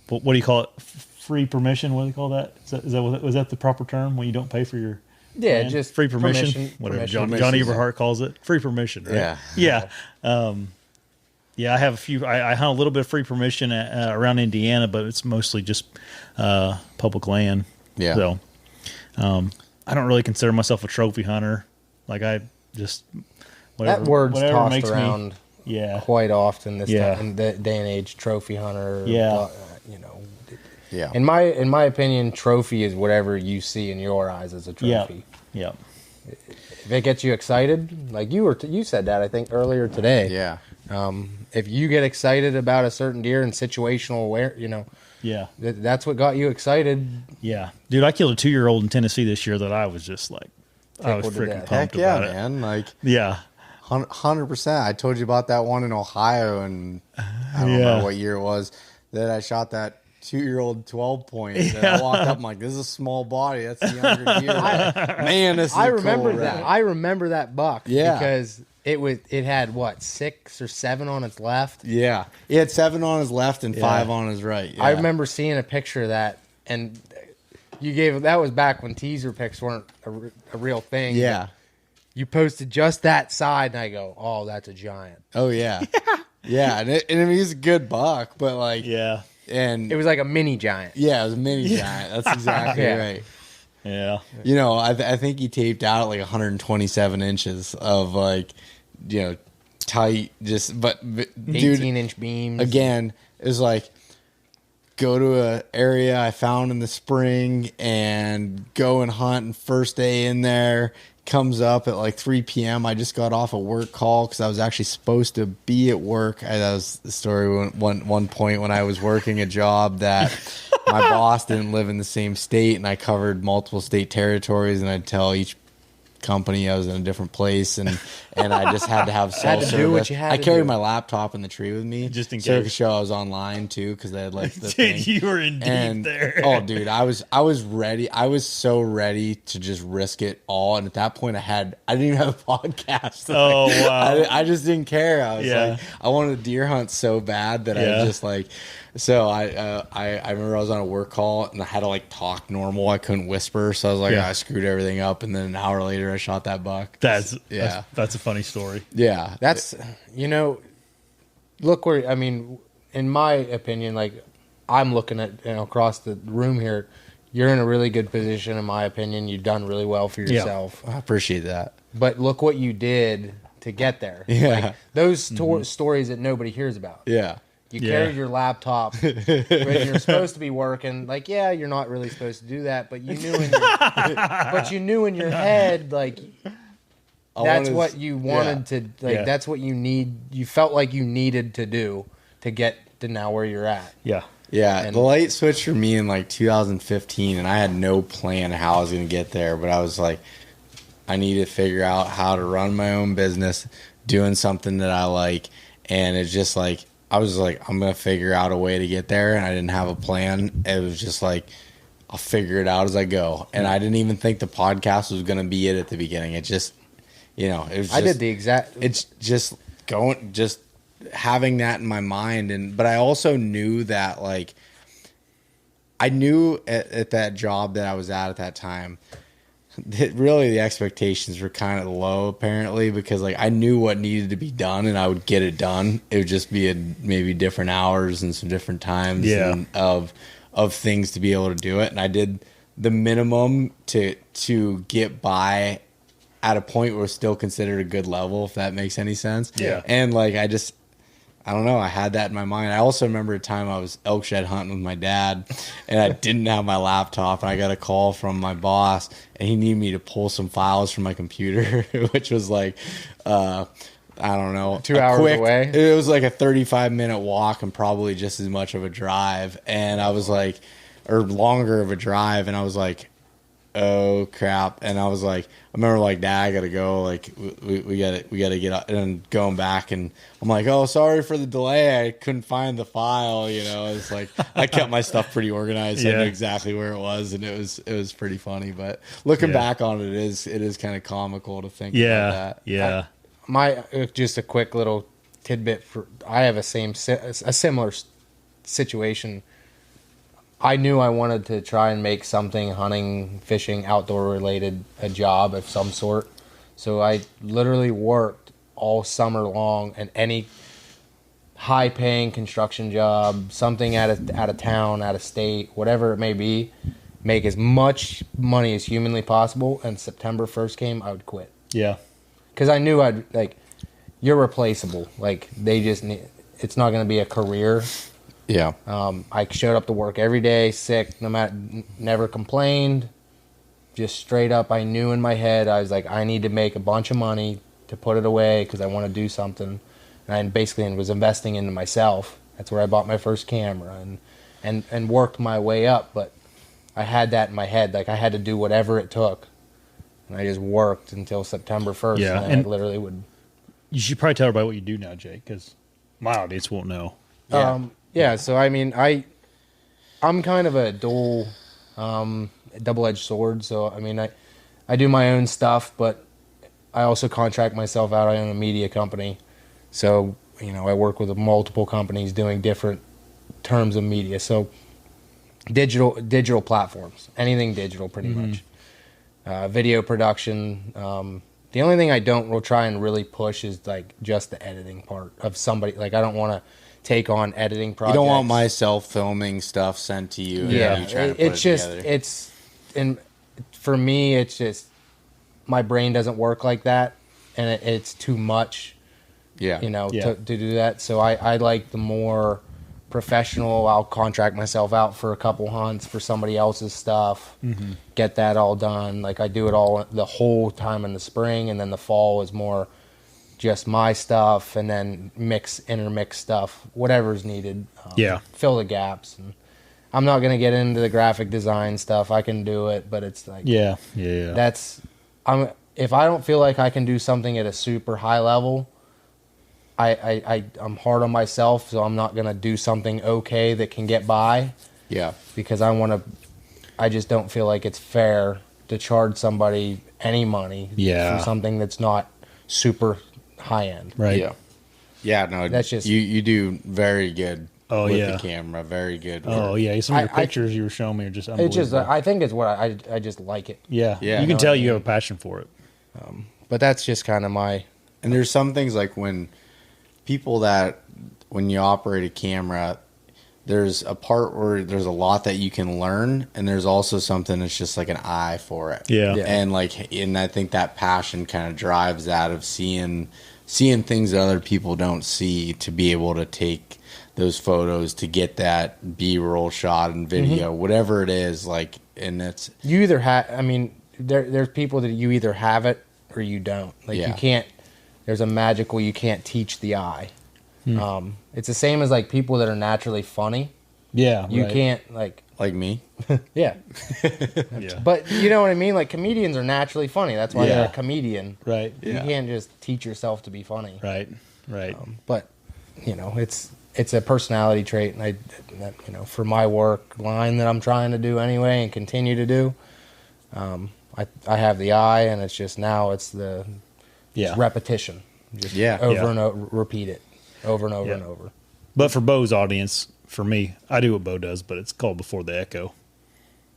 what do you call it? Free permission? What do you call that? Was that the proper term when you don't pay for your land? Just free permission, whatever John Eberhart calls it, free permission, right? Yeah. I have a few. I hunt a little bit of free permission around Indiana, but it's mostly just public land. Yeah. So I don't really consider myself a trophy hunter. Like I just that word's tossed around quite often this time, in the day and age. Trophy hunter. Yeah. Yeah. In my opinion, trophy is whatever you see in your eyes as a trophy. Yeah. If it gets you excited, like you said that I think earlier today. Yeah. If you get excited about a certain deer and situational aware, that's what got you excited. Yeah, dude, I killed a 2-year-old in Tennessee this year that I was just like, I was freaking pumped about it, man. Like, 100%. I told you about that one in Ohio, and I don't remember what year it was that I shot that 2-year-old 12 point. And I walked up, I'm like, this is a small body. That's a younger deer. Man, this is I remember that buck. Yeah. Because it had what, 6 or 7 on its left? Yeah. It had 7 on his left and 5 on his right. Yeah. I remember seeing a picture of that, and that was back when teaser pics weren't a real thing. Yeah. You posted just that side, and I go, oh, that's a giant. Oh, yeah. Yeah. And I mean, he's a good buck, but like, and it was like a mini giant. Yeah, it was a mini giant. That's exactly right. Yeah. I think he taped out at like 127 inches of like, tight, but dude, 18-inch beams. Again, it was like, go to a area I found in the spring and go and hunt. And first day in there, comes up at like 3 p.m. I just got off a work call because I was actually supposed to be at work. That was the story one point when I was working a job that my boss didn't live in the same state, and I covered multiple state territories, and I'd tell each company I was in a different place, and I just had to have cell service. do what you had I to carried do. my laptop in the tree with me Just in so I could case. show I was online too, because they had like the Dude, thing. you were in deep there. Oh, dude, I was ready. I was so ready to just risk it all. And at that point, I didn't even have a podcast. Oh, wow. I just didn't care. I was Yeah. like, I wanted to deer hunt so bad that I Yeah. was just like. So I remember I was on a work call and I had to like talk normal. I couldn't whisper, so I was like, Yeah. I screwed everything up. And then an hour later, I shot that buck. That's a funny story. Yeah, That's, look where, I mean, in my opinion, like, I'm looking at, across the room here, you're in a really good position, in my opinion. You've done really well for yourself. I appreciate that. But look what you did to get there. Yeah. Like, those stories that nobody hears about. Yeah. You Yeah. carried your laptop when you're supposed to be working. Like, yeah, you're not really supposed to do that, but you knew in your head, like, that's what you wanted to, like, that's what you need. You felt like you needed to do to get to now where you're at. Yeah. Yeah, And- the light switched for me in like 2015, and I had no plan how I was going to get there, but I was like, I need to figure out how to run my own business, doing something that I like, and it's just like, I was like, I'm going to figure out a way to get there, and I didn't have a plan. It was just like, I'll figure it out as I go, and I didn't even think the podcast was going to be it at the beginning. It just, it was just, I did the exact. it's just having that in my mind. But I also knew that, like, I knew at that job that I was at that time that really the expectations were kind of low, apparently, because like I knew what needed to be done and I would get it done. It would just be maybe different hours and some different times of things to be able to do it. And I did the minimum to get by at a point where it's still considered a good level, if that makes any sense. Yeah. And like I don't know. I had that in my mind. I also remember a time I was elk shed hunting with my dad, and I didn't have my laptop, and I got a call from my boss, and he needed me to pull some files from my computer, which was like, I don't know, 2 hours away. It was like a 35-minute walk and probably just as much of a drive, and I was like, or longer of a drive, and I was like, oh crap. And I was like, I remember like, Dad, I gotta go, like we gotta get up. And going back, and I'm like, oh, sorry for the delay, I couldn't find the file. It's like I kept my stuff pretty organized, so I knew exactly where it was, and it was pretty funny. But looking back on it, it is kind of comical to think about that. My just a quick little tidbit I have a similar situation. I knew I wanted to try and make something hunting, fishing, outdoor related a job of some sort. So I literally worked all summer long, and any high paying construction job, something out of town, out of state, whatever it may be, make as much money as humanly possible. And September 1st came, I would quit. Yeah. Because I knew you're replaceable. Like, it's not going to be a career. Yeah. I showed up to work every day, sick, never complained. Just straight up, I knew in my head, I was like, I need to make a bunch of money to put it away because I want to do something. And I basically was investing into myself. That's where I bought my first camera and worked my way up. But I had that in my head. Like, I had to do whatever it took. And I just worked until September 1st. Yeah. And I literally would. You should probably tell everybody what you do now, Jake, because my audience won't know. Yeah, so I mean, I'm kind of a double-edged sword. So I mean, I do my own stuff, but I also contract myself out. I own a media company, so I work with multiple companies doing different terms of media. So digital platforms, anything digital, pretty much. Video production. The only thing I will try and really push is like just the editing part of somebody. Like, I don't want to take on editing projects. You don't want my self-filming stuff sent to you. Yeah, And you trying to put it's it just together. and for me, it's just my brain doesn't work like that, and it's too much. Yeah. To do that. So I like the more professional, I'll contract myself out for a couple hunts for somebody else's stuff, get that all done. Like I do it all the whole time in the spring, and then the fall is more just my stuff, and then intermix stuff, whatever's needed. Fill the gaps. And I'm not gonna get into the graphic design stuff. I can do it, but it's like if I don't feel like I can do something at a super high level, I'm hard on myself, so I'm not gonna do something okay that can get by. Yeah, because I just don't feel like it's fair to charge somebody any money for something that's not super high end. Right. Yeah. No, that's just you do very good. With the camera, very good work. Oh yeah, some of your pictures you were showing me are just unbelievable. It's just I think it's what I just like it. Yeah. You can tell you have a passion for it. But that's just kind of my. And there's some things like when you operate a camera, there's a part where there's a lot that you can learn, and there's also something that's just like an eye for it. Yeah. And I think that passion kind of drives that of seeing things that other people don't see, to be able to take those photos, to get that B-roll shot and video, whatever it is. Like, and it's you either have. I mean, there's people that you either have it or you don't. Like you can't. There's a magical you can't teach the eye. It's the same as like people that are naturally funny. Yeah, you can't like me. Yeah. But you know what I mean? Like comedians are naturally funny. That's why they're a comedian. Right. You can't just teach yourself to be funny. Right. But it's a personality trait, and for my work line that I'm trying to do anyway and continue to do, I have the eye, and it's just now it's the repetition. Just over and over, repeat it over and over and over. But for Beau's audience, for me, I do what Beau does, but it's called Before the Echo.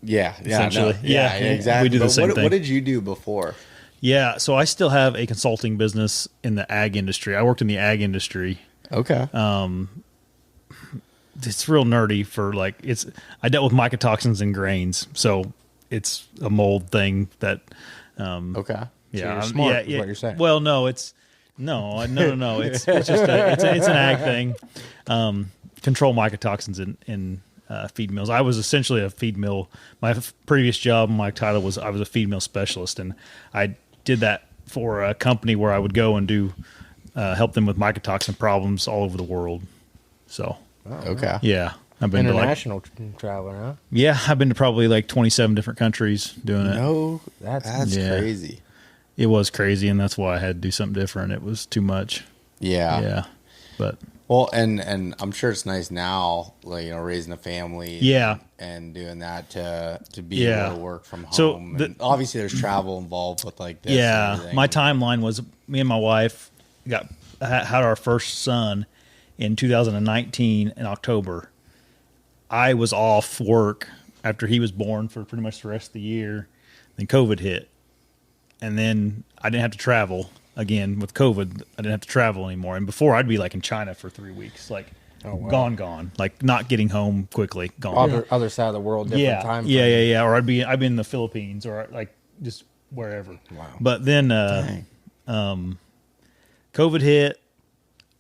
Essentially. Exactly. We do the same thing. What did you do before? Yeah, so I still have a consulting business in the ag industry. I worked in the ag industry. Okay. It's real nerdy for I dealt with mycotoxins and grains, so it's a mold thing that. Okay. Yeah, so you're smart, is what you're saying. Well, no. It's just it's an ag thing. Control mycotoxins in feed mills. I was essentially a feed mill. My previous job, my title was I was a feed mill specialist, and I did that for a company where I would go and do help them with mycotoxin problems all over the world. So yeah, I've been international traveler, huh? Yeah, I've been to probably 27 different countries doing it. No, that's crazy. It was crazy, and that's why I had to do something different. It was too much. Yeah. But well, and I'm sure it's nice now, raising a family. And doing that to be able to work from home. So and obviously, there's travel involved with this. Yeah, my timeline was me and my wife had our first son in 2019 in October. I was off work after he was born for pretty much the rest of the year. Then COVID hit. And then I didn't have to travel again with COVID. I didn't have to travel anymore. And before I'd be in China for 3 weeks, gone, not getting home quickly, gone. Other side of the world, different time. Yeah. Or I'd be in the Philippines or just wherever. Wow. But then COVID hit.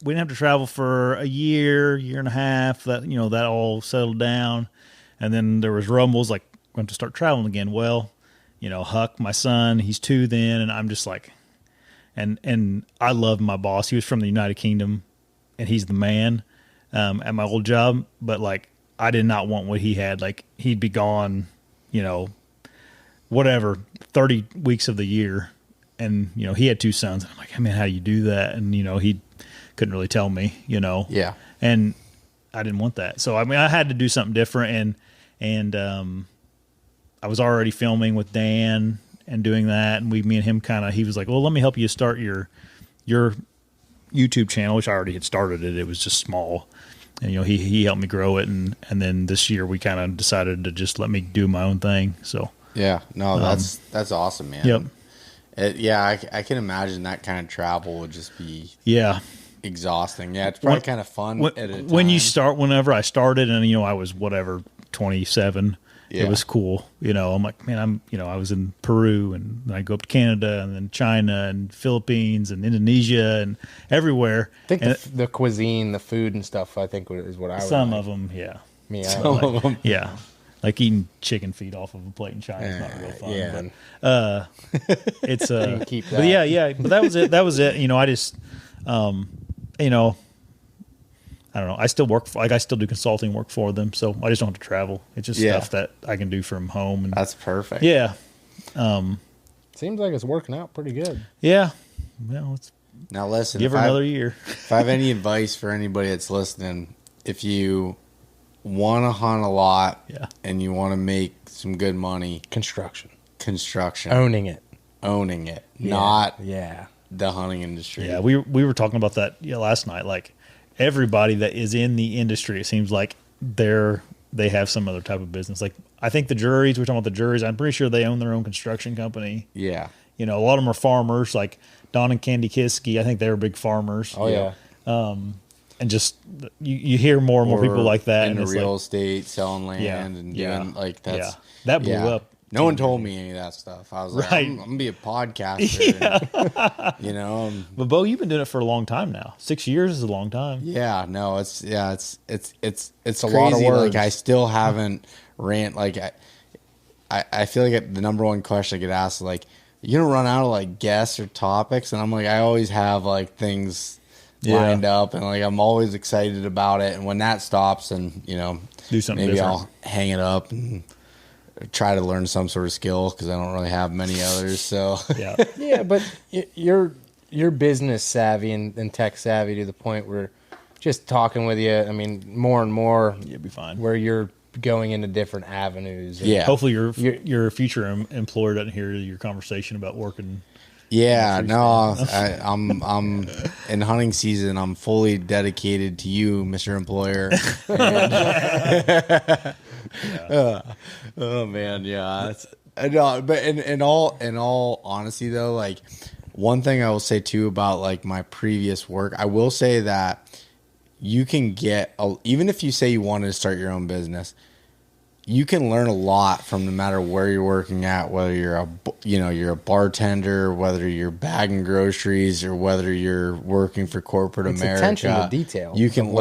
We didn't have to travel for a year and a half. That that all settled down, and then there was rumbles we have to start traveling again. Well, Huck, my son, he's 2 then, and I'm just and I love my boss. He was from the United Kingdom, and he's the man at my old job. But I did not want what he had. He'd be gone, 30 weeks of the year, and he had 2 sons. I'm like, hey, man, how do you do that? And he couldn't really tell me, Yeah. And I didn't want that. So I had to do something different, and I was already filming with Dan and doing that, and me and him he was like, well, let me help you start your YouTube channel, which I already had started it. It was just small. And he helped me grow it, and then this year we kind of decided to just let me do my own thing. So yeah, no, that's awesome, man. Yep. I can imagine that kind of travel would just be exhausting. Yeah, it's probably kind of fun whenever I started, and I was 27, it was cool. I'm like, man, I was in Peru, and then I go up to Canada, and then China, and Philippines, and Indonesia, and everywhere. I think the cuisine, the food and stuff, I think is what I would some like. of them, yeah. Some of them. Yeah. Like eating chicken feet off of a plate in China is not real fun. Yeah. But it's keep that. But yeah. But that was it. I just I don't know. I still I still do consulting work for them, so I just don't have to travel. It's just stuff that I can do from home. And that's perfect. Yeah. Seems like it's working out pretty good. Yeah. Well, let's now listen. give her another year. If I have any advice for anybody that's listening, if you want to hunt a lot and you want to make some good money, construction, owning it, yeah. not yeah the hunting industry. Yeah, we were talking about that last night. Like everybody that is in the industry, it seems like they have some other type of business. Like I think the juries, we're talking about the juries, I'm pretty sure they own their own construction company. Yeah. A lot of them are farmers, like Don and Candy Kiski. I think they were big farmers. Oh yeah. And just you hear more and more people like that in and the real estate, selling land and doing like that's that blew up. No one told me any of that stuff. I was like, I'm gonna be a podcaster. And, But Beau, you've been doing it for a long time now. 6 years is a long time. Yeah, no, it's crazy. A lot of words. Like I still haven't ran. Like I feel like the number one question I get asked is like, you gonna run out of like guests or topics? And I'm like, I always have like things lined up, and like I'm always excited about it. And when that stops, and do something maybe different. I'll hang it up and try to learn some sort of skill because I don't really have many others. So yeah, but you're business savvy and tech savvy to the point where just talking with you, I mean, more and more, you'll be fine. Where you're going into different avenues. Yeah. Hopefully your future employer doesn't hear your conversation about working. Yeah, no, I'm in hunting season. I'm fully dedicated to you, Mr. Employer. Oh man, yeah. No, but in all honesty though, like one thing I will say too about like my previous work, I will say that you can get even if you say you wanted to start your own business, you can learn a lot from no matter where you're working at, whether you're a bartender, whether you're bagging groceries, or whether you're working for corporate America. Attention to detail. You can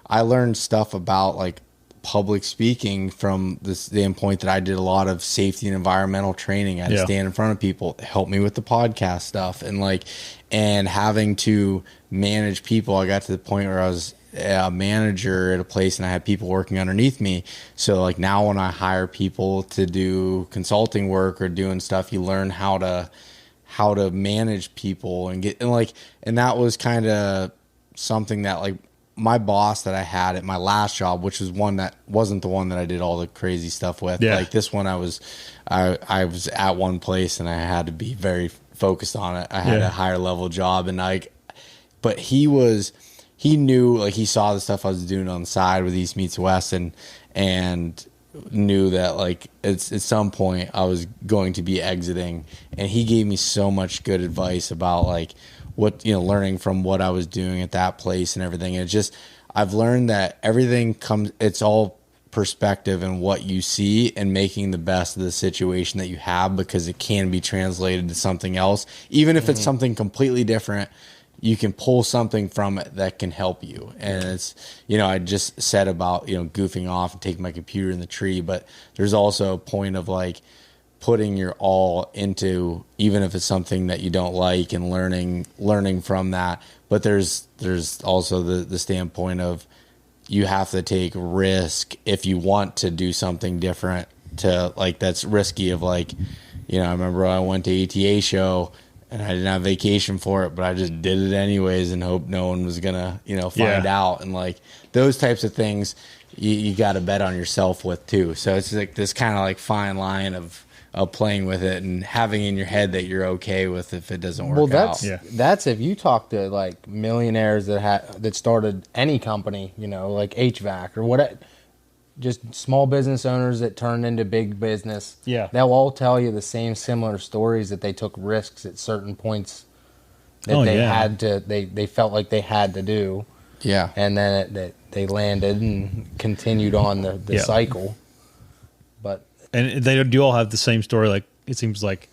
I learned stuff about like public speaking from the standpoint that I did a lot of safety and environmental training. I had to stand in front of people, help me with the podcast stuff, and having to manage people. I got to the point where I was a manager at a place and I had people working underneath me. So like now when I hire people to do consulting work or doing stuff, you learn how to manage people and that was kind of something that like my boss that I had at my last job, which was one that wasn't the one that I did all the crazy stuff with. Yeah. Like this one I was at one place and I had to be very focused on it. I had a higher level job but he knew, like he saw the stuff I was doing on the side with East Meets West and knew that like at some point I was going to be exiting, and he gave me so much good advice about like what, learning from what I was doing at that place and everything. And I've learned that everything it's all perspective and what you see and making the best of the situation that you have, because it can be translated to something else. Even if it's something completely different, you can pull something from it that can help you. And it's, I just said about, goofing off and taking my computer in the tree, but there's also a point of like putting your all into, even if it's something that you don't like, and learning from that. But there's also the standpoint of you have to take risk if you want to do something different, to like, that's risky of like, I remember I went to ATA show and I didn't have vacation for it, but I just did it anyways and hoped no one was gonna, find out. And like those types of things, you got to bet on yourself with too. So it's like this kind of like fine line of playing with it and having in your head that you're okay with if it doesn't work out. That's if you talk to like millionaires that started any company, like HVAC or what. Just small business owners that turned into big business. Yeah. They'll all tell you the same similar stories, that they took risks at certain points that had to, they felt like they had to do. Yeah. And then they landed and continued on the cycle. But And they do all have the same story. Like it seems like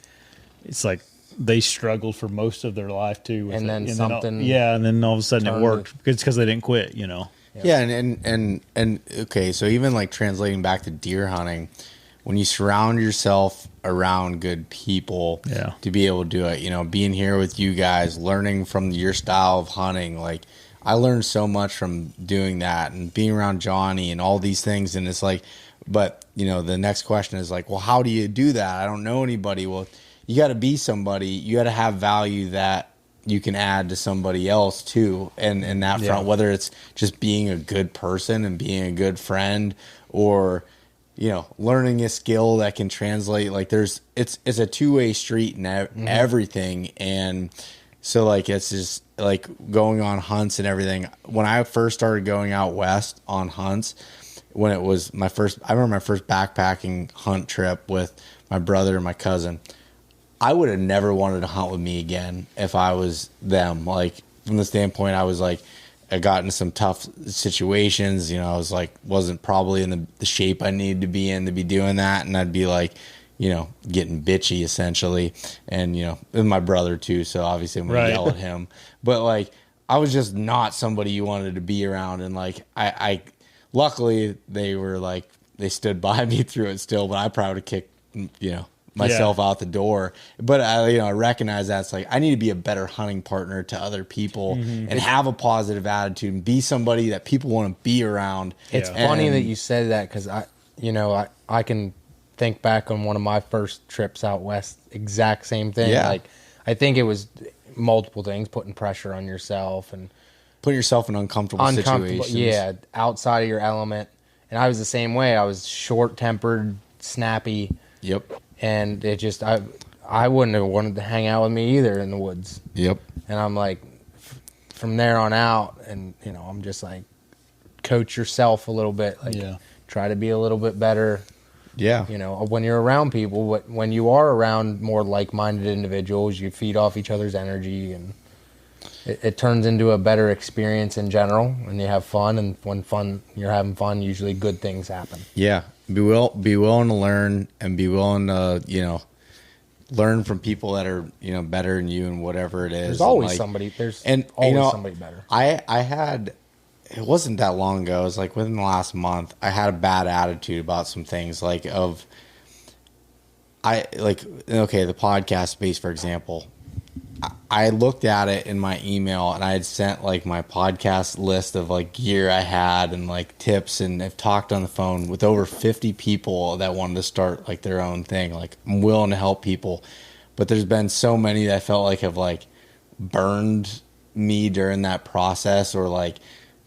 it's like they struggled for most of their life too. And then something. And then all of a sudden it worked. It's because they didn't quit, you know. Yeah, and okay, so even like translating back to deer hunting, when you surround yourself around good people to be able to do it, you know, being here with you guys, learning from your style of hunting, like I learned so much from doing that and being around Johnny and all these things. And it's like, but you know, the next question is like, well, how do you do that? I don't know anybody. Well, you got to be somebody. You got to have value that you can add to somebody else too. And in that front, whether it's just being a good person and being a good friend, or, you know, learning a skill that can translate, like it's a two-way street and everything. And so like, it's just like going on hunts and everything. When I first started going out west on hunts, when it was I remember my first backpacking hunt trip with my brother and my cousin. I would have never wanted to hunt with me again if I was them. Like from the standpoint, I was like, I got into some tough situations. You know, I was like, wasn't probably in the shape I needed to be in to be doing that. And I'd be like, you know, getting bitchy essentially. And, you know, with my brother too. So obviously I'm going to yell at him. But like, I was just not somebody you wanted to be around. And like, I luckily they were like, they stood by me through it still, but I probably would have kicked, you know, myself out the door. But I recognize that's like, I need to be a better hunting partner to other people and have a positive attitude and be somebody that people want to be around. It's funny that you said that, because I can think back on one of my first trips out west, exact same thing. Like I think it was multiple things, putting pressure on yourself and putting yourself in uncomfortable situations. Yeah, outside of your element. And I was the same way. I was short-tempered, snappy. Yep. And it just, I wouldn't have wanted to hang out with me either in the woods. Yep. And I'm like, from there on out, and, you know, I'm just like, coach yourself a little bit. Like, try to be a little bit better. Yeah. You know, when you're around people, when you are around more like-minded individuals, you feed off each other's energy, and it turns into a better experience in general, and you have fun. And when you're having fun, usually good things happen. Yeah. Be willing to learn, and be willing to, you know, learn from people that are, you know, better than you and whatever it is. There's always somebody. There's always somebody better. I had, it wasn't that long ago. It was like within the last month. I had a bad attitude about some things, the podcast space, for example. I looked at it in my email, and I had sent like my podcast list of like gear I had and like tips, and I've talked on the phone with over 50 people that wanted to start like their own thing. Like, I'm willing to help people, but there's been so many that I felt like have like burned me during that process, or like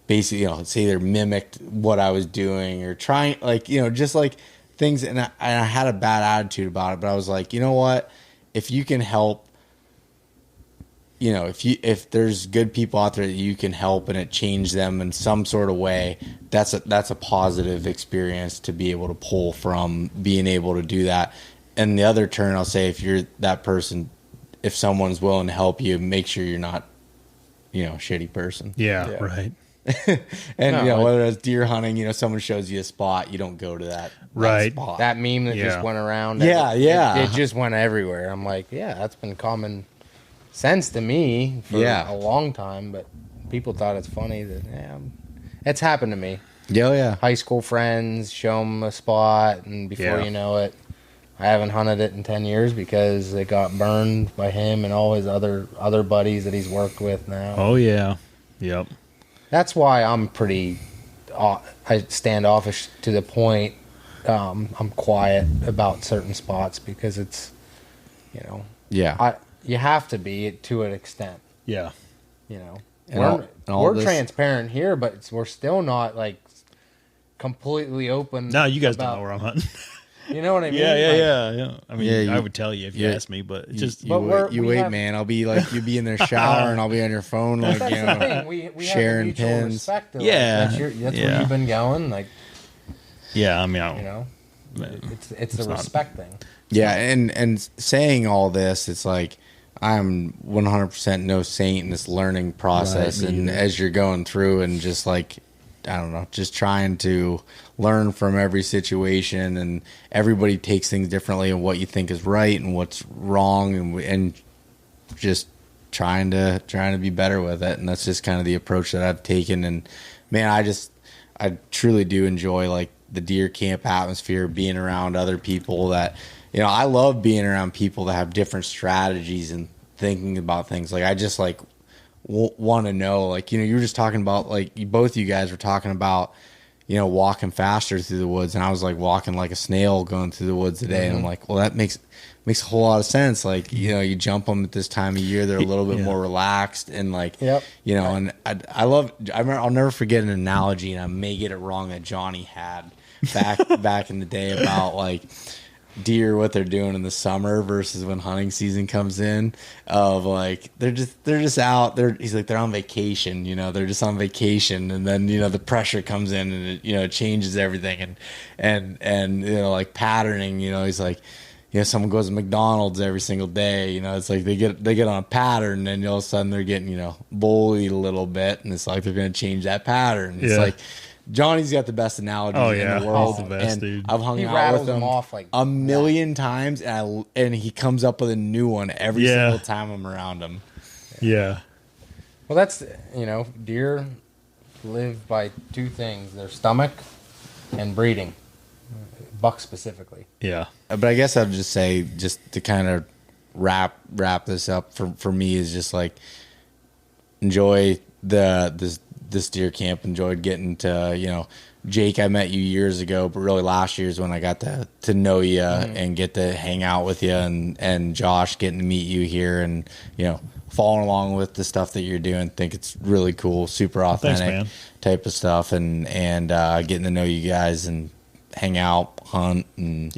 basically, you know, it's either mimicked what I was doing or trying, like, you know, just like things. And I had a bad attitude about it, but I was like, you know what, if you can help, you know, if there's good people out there that you can help and it changed them in some sort of way, that's a positive experience to be able to pull from being able to do that. And the other turn, I'll say, if you're that person, if someone's willing to help you, make sure you're not, you know, a shitty person. Yeah. Right. And no, you know, whether it's deer hunting, you know, someone shows you a spot, you don't go to that spot. That meme that just went around. It just went everywhere. I'm like, that's been common sense to me for a long time, but people thought it's funny that it's happened to me. High school friends show them a spot, and before you know it, I haven't hunted it in 10 years because it got burned by him and all his other buddies that he's worked with now. Yep. That's why I'm pretty standoffish to the point. I'm quiet about certain spots because it's, you know, you have to be to an extent. Yeah. You know, and we're transparent here, but we're still not like completely open. No, you guys don't know where I'm hunting. You know what I mean? Yeah. I mean, I would tell you if you asked me, but it's just you wait, man. I'll be like, you'll be in their shower, and I'll be on your phone, like, you know, we sharing have a pins. Respect, though, that's where you've been going. Like, I mean, you know, it's a respect thing. Yeah, and saying all this, it's like, I'm 100% no saint in this learning process, and as you're going through, and just like, I don't know, just trying to learn from every situation, and everybody takes things differently, and what you think is right and what's wrong, and just trying to be better with it. And that's just kind of the approach that I've taken. And man, I truly do enjoy like the deer camp atmosphere, being around other people that, you know, I love being around people that have different strategies and thinking about things. Like I just like want to know, like, you know, you were just talking about, like, both of you guys were talking about, you know, walking faster through the woods, and I was like walking like a snail going through the woods today. And I'm like, well, that makes a whole lot of sense. Like, you know, you jump them at this time of year, they're a little bit more relaxed, and like, you know, and I'll never forget an analogy, and I may get it wrong, that Johnny had back in the day about like deer, what they're doing in the summer versus when hunting season comes in, of like they're just out, he's like, they're on vacation, you know, they're just on vacation, and then, you know, the pressure comes in, and it, you know, it changes everything, and you know, like patterning, you know, he's like, you know, someone goes to McDonald's every single day, you know, it's like they get on a pattern, and all of a sudden they're getting, you know, bullied a little bit, and it's like they're going to change that pattern. It's like Johnny's got the best analogies in the world. He's the best, and dude. I've hung out with him off like a million times, and he comes up with a new one every single time I'm around him. Yeah. Well, that's, you know, deer live by two things: their stomach and breeding. Buck specifically. Yeah. But I guess I'd just say, just to kind of wrap this up for me, is just like, enjoy this deer camp. Enjoyed getting to, you know, Jake, I met you years ago, but really last year is when I got to know you and get to hang out with you, and Josh, getting to meet you here, and, you know, following along with the stuff that you're doing. Think it's really cool, super authentic type of stuff, and getting to know you guys and hang out, hunt, and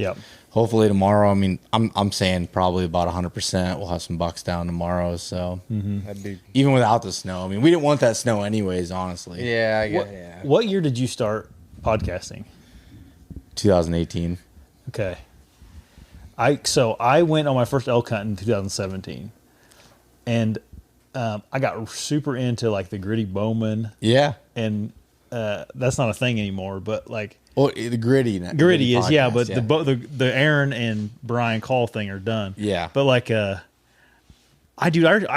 hopefully tomorrow, I mean, I'm saying probably about 100% we'll have some bucks down tomorrow. So that'd be, even without the snow, I mean, we didn't want that snow anyways, honestly. Yeah, I guess. What year did you start podcasting? 2018. Okay. I went on my first elk hunt in 2017, and I got super into like the gritty Bowman. Yeah, and that's not a thing anymore, but like. Well, the gritty is, podcast, but the Aaron and Brian Call thing are done. Yeah. But like, I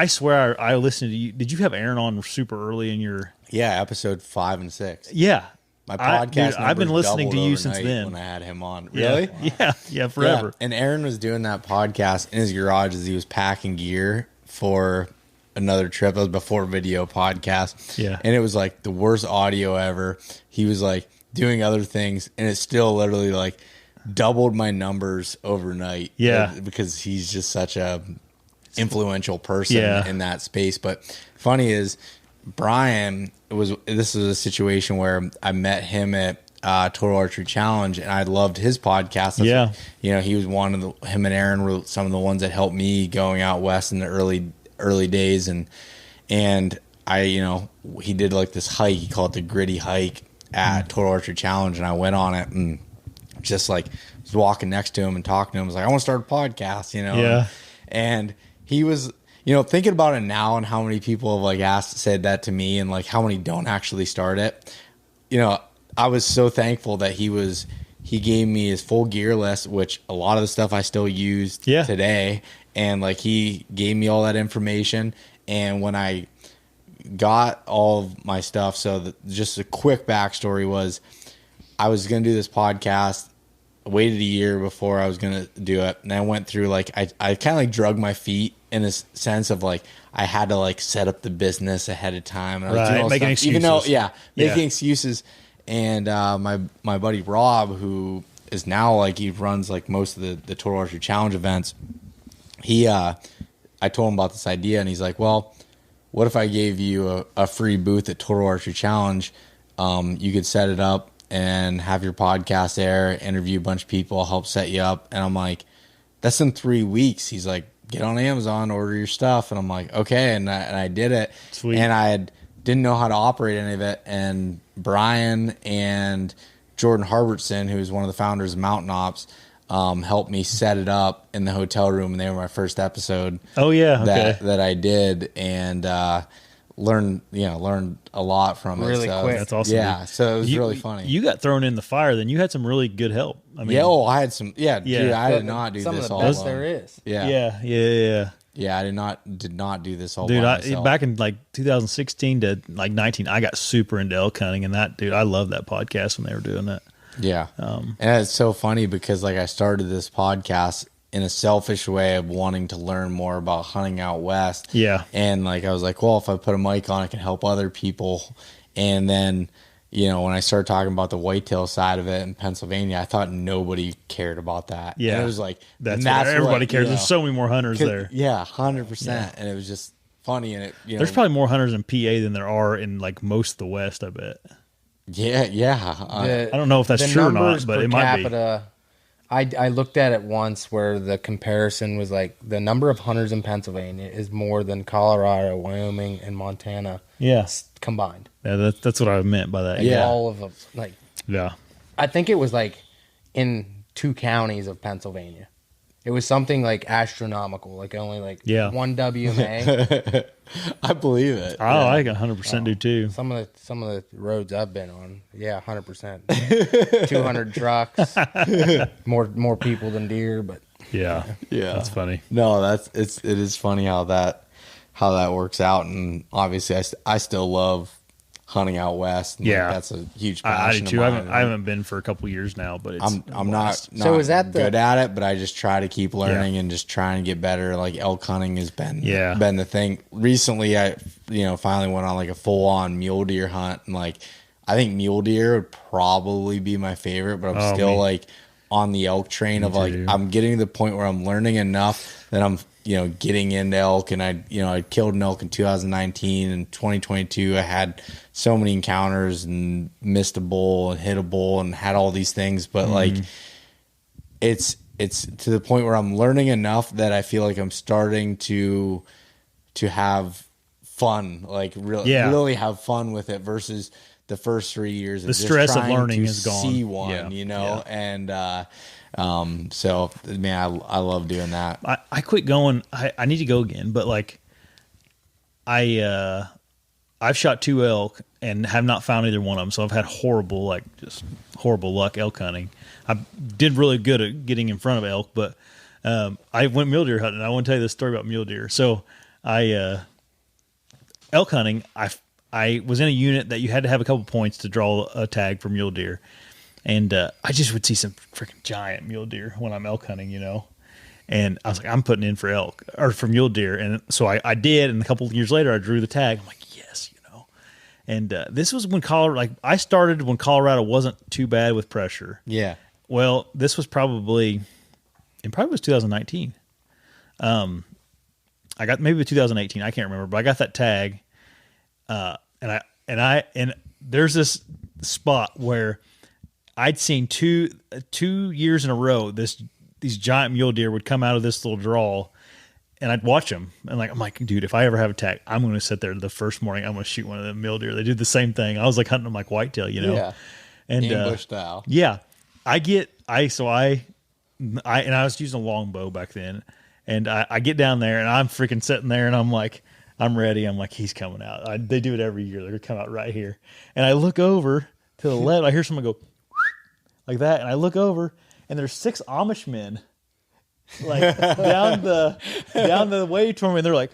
swear I listened to you. Did you have Aaron on super early in your? Yeah, episode 5 and 6. Yeah. My podcast. I've been listening to you since then. When I had him on, really? Yeah, forever. Yeah. And Aaron was doing that podcast in his garage as he was packing gear for another trip. That was before video podcast. Yeah. And it was like the worst audio ever. He was like doing other things, and it still literally like doubled my numbers overnight. Yeah. Because he's just such a influential person in that space. But funny is, Brian, this was a situation where I met him at Total Archery Challenge, and I loved his podcast. You know, he was him and Aaron were some of the ones that helped me going out west in the early days, and I, you know, he did like this hike, he called it the gritty hike at Total Archery Challenge, and I went on it, and just like was walking next to him and talking to him, I was like, I want to start a podcast, you know. And he was, you know, thinking about it now, and how many people have like said that to me, and like how many don't actually start it. You know, I was so thankful that he gave me his full gear list, which a lot of the stuff I still use today, and like he gave me all that information. And when I got all of my stuff, so just a quick backstory was, I was going to do this podcast, waited a year before I was going to do it, and I went through like, I kind of like drug my feet in a sense of like, I had to like set up the business ahead of time, and I was doing all making stuff, excuses. even though making excuses. And my buddy Rob, who is now like, he runs like most of the Total Archery Challenge events, I told him about this idea, and he's like, well, what if I gave you a free booth at Total Archery Challenge? You could set it up and have your podcast there, interview a bunch of people, help set you up. And I'm like, that's in 3 weeks. He's like, get on Amazon, order your stuff. And I'm like, okay. And I did it. Sweet. And I didn't know how to operate any of it. And Brian and Jordan Harbertson, who's one of the founders of Mountain Ops, helped me set it up in the hotel room, and they were my first episode. Oh yeah, that I did, and learned a lot from it. Really quick. That's awesome. Yeah, dude. so it was really funny. You got thrown in the fire, then you had some really good help. I mean, I had some. Yeah, dude, I did not do some this of the all best alone. there is. Yeah, I did not do this all dude. by myself. Back in like 2016 to like 19, I got super into elk hunting, and that, dude, I love that podcast when they were doing that. Yeah, and it's so funny because like I started this podcast in a selfish way of wanting to learn more about hunting out west. Yeah, and like I was like, well, if I put a mic on, I can help other people. And then, when I started talking about the whitetail side of it in Pennsylvania, I thought nobody cared about that. Yeah, and it was like that's what everybody cares. There's so many more hunters there. Yeah, 100%. And it was just funny. And there's probably more hunters in PA than there are in like most of the West, I bet. Yeah. I don't know if that's true or not, but it might be. I looked at it once where the comparison was like the number of hunters in Pennsylvania is more than Colorado, Wyoming, and Montana combined. Yeah, that's what I meant by that. Like all of them. Like, yeah. I think it was like in 2 counties of Pennsylvania. It was something like astronomical, like only like 1 WMA. I believe it. I 100% do too. Some of the roads I've been on, 100%. 200 trucks, more people than deer, but yeah, that's funny. No, it is funny how that works out, and obviously I still love hunting out west. And that's a huge passion. I do too. Of mine. I haven't been for a couple years now, but I'm not so is that good at it, but I just try to keep learning and just trying to get better. Like elk hunting has been the thing. Recently, I finally went on like a full on mule deer hunt, and like I think mule deer would probably be my favorite, but I'm still like on the elk train of like I'm getting to the point where I'm learning enough that I'm getting into elk, and I killed an elk in 2019, and 2022 I had so many encounters and missed a bull and hit a bull and had all these things, but like it's to the point where I'm learning enough that I feel like I'm starting to have fun, like really have fun with it versus the first 3 years of the just stress of trying learning to is gone. See one, and so man, I love doing that. I quit going. I need to go again, but like I've shot 2 elk and have not found either one of them. So I've had horrible luck elk hunting. I did really good at getting in front of elk, but I went mule deer hunting. I want to tell you this story about mule deer. So elk hunting, I was in a unit that you had to have a couple points to draw a tag for mule deer. And I just would see some freaking giant mule deer when I'm elk hunting, And I was like, I'm putting in for elk or for mule deer. And so I did. And a couple of years later, I drew the tag. I'm like, yes, And this was when I started when Colorado wasn't too bad with pressure. Yeah. Well, this was probably 2019. I got maybe 2018. I can't remember, but I got that tag. And there's this spot where I'd seen two years in a row these giant mule deer would come out of this little draw, and I'd watch them. And I'm like, dude, if I ever have a tag, I'm going to sit there the first morning. I'm going to shoot one of them mule deer. They do the same thing. I was like hunting them like whitetail, Yeah. And ambush style. Yeah, I was using a longbow back then, and I get down there and I'm freaking sitting there and I'm like, I'm ready. I'm like, he's coming out. They do it every year. They're going to come out right here. And I look over to the left. I hear someone go like that. And I look over and there's 6 Amish men like down the way to me. And they're like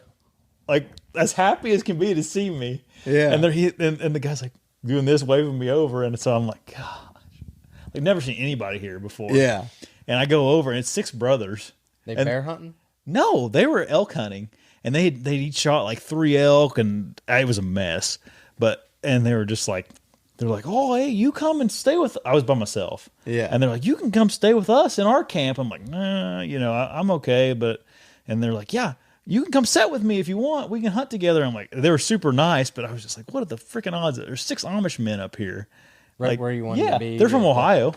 as happy as can be to see me. Yeah. And and the guy's like doing this, waving me over. And so I'm like, gosh, like never seen anybody here before. Yeah. And I go over and it's 6 brothers. They bear hunting? No, they were elk hunting. And they each shot like 3 elk, and it was a mess. And they were just like, they're like, oh, hey, you come and stay with. I was by myself. Yeah. And they're like, you can come stay with us in our camp. I'm like, nah, I'm okay. And they're like, yeah, you can come set with me if you want. We can hunt together. I'm like, they were super nice, but I was just like, what are the freaking odds that there's 6 Amish men up here? Right like, where you wanted to be. They're from Ohio.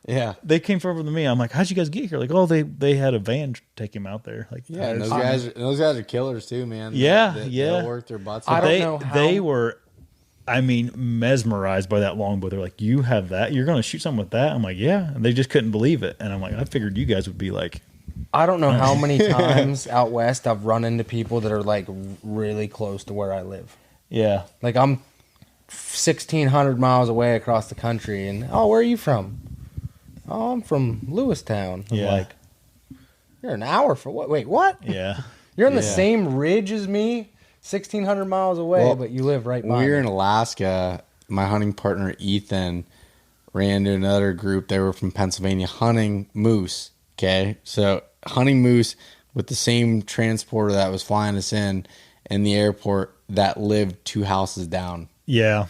Yeah. They came further than me. I'm like, how'd you guys get here? Like, oh, they had a van take him out there. Like, yeah, and those guys are killers too, man. Yeah, they'll work their butts I off. don't know how. They were, mesmerized by that longbow. They're like, you have that? You're going to shoot something with that? I'm like, yeah. And they just couldn't believe it. And I'm like, I figured you guys would be like. I don't know how many times out west I've run into people that are like really close to where I live. Yeah. Like I'm 1,600 miles away across the country, and where are you from? Oh, I'm from Lewistown. I'm like, you're an hour for what? Wait, what? Yeah. You're on the same ridge as me, 1,600 miles away, but you live right by me. We were in me. Alaska. My hunting partner Ethan ran into another group. They were from Pennsylvania hunting moose. Okay, so hunting moose with the same transporter that was flying us in the airport that lived 2 houses down. Yeah.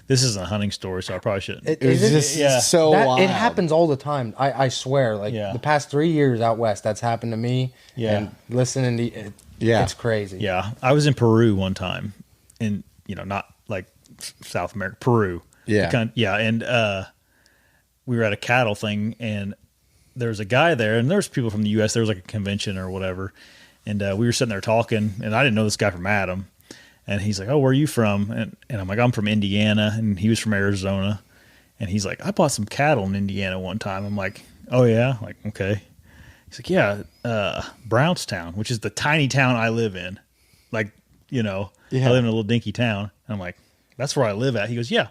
This isn't a hunting story, so I probably shouldn't. It was just so wild. It happens all the time. I swear. Like the past 3 years out west, that's happened to me. Yeah. And listening to it, it's crazy. Yeah. I was in Peru one time, in not like South America, Peru. Yeah. And we were at a cattle thing, and there was a guy there, and there's people from the U.S. There was like a convention or whatever, and we were sitting there talking, and I didn't know this guy from Adam. And he's like, "Oh, where are you from?" And I'm like, "I'm from Indiana." And he was from Arizona. And he's like, "I bought some cattle in Indiana one time." I'm like, "Oh, yeah?" I'm like, okay. He's like, "Yeah, Brownstown, which is the tiny town I live in. Like, I live in a little dinky town." And I'm like, "That's where I live at." He goes, "Yeah,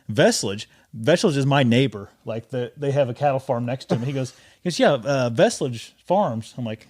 Vestige. Vestige is my neighbor. Like, they have a cattle farm next to him." He goes, "Yeah, Vestige Farms." I'm like,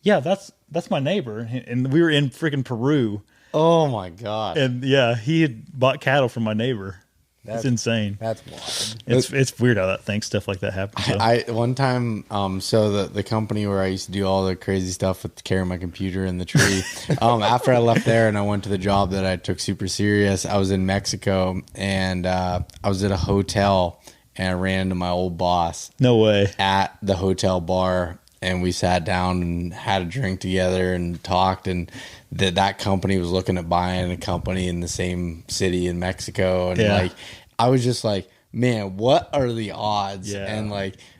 "Yeah, that's my neighbor." And we were in freaking Peru. Oh my God. And he had bought cattle from my neighbor. That's insane. That's wild. It's weird how that stuff like that happens. I one time, so the company where I used to do all the crazy stuff with carrying my computer in the tree, after I left there and I went to the job that I took super serious, I was in Mexico, and I was at a hotel, and I ran into my old boss. No way. At the hotel bar, and we sat down and had a drink together and talked, and that company was looking at buying a company in the same city in Mexico, and I was just like, man, what are the odds? Yeah.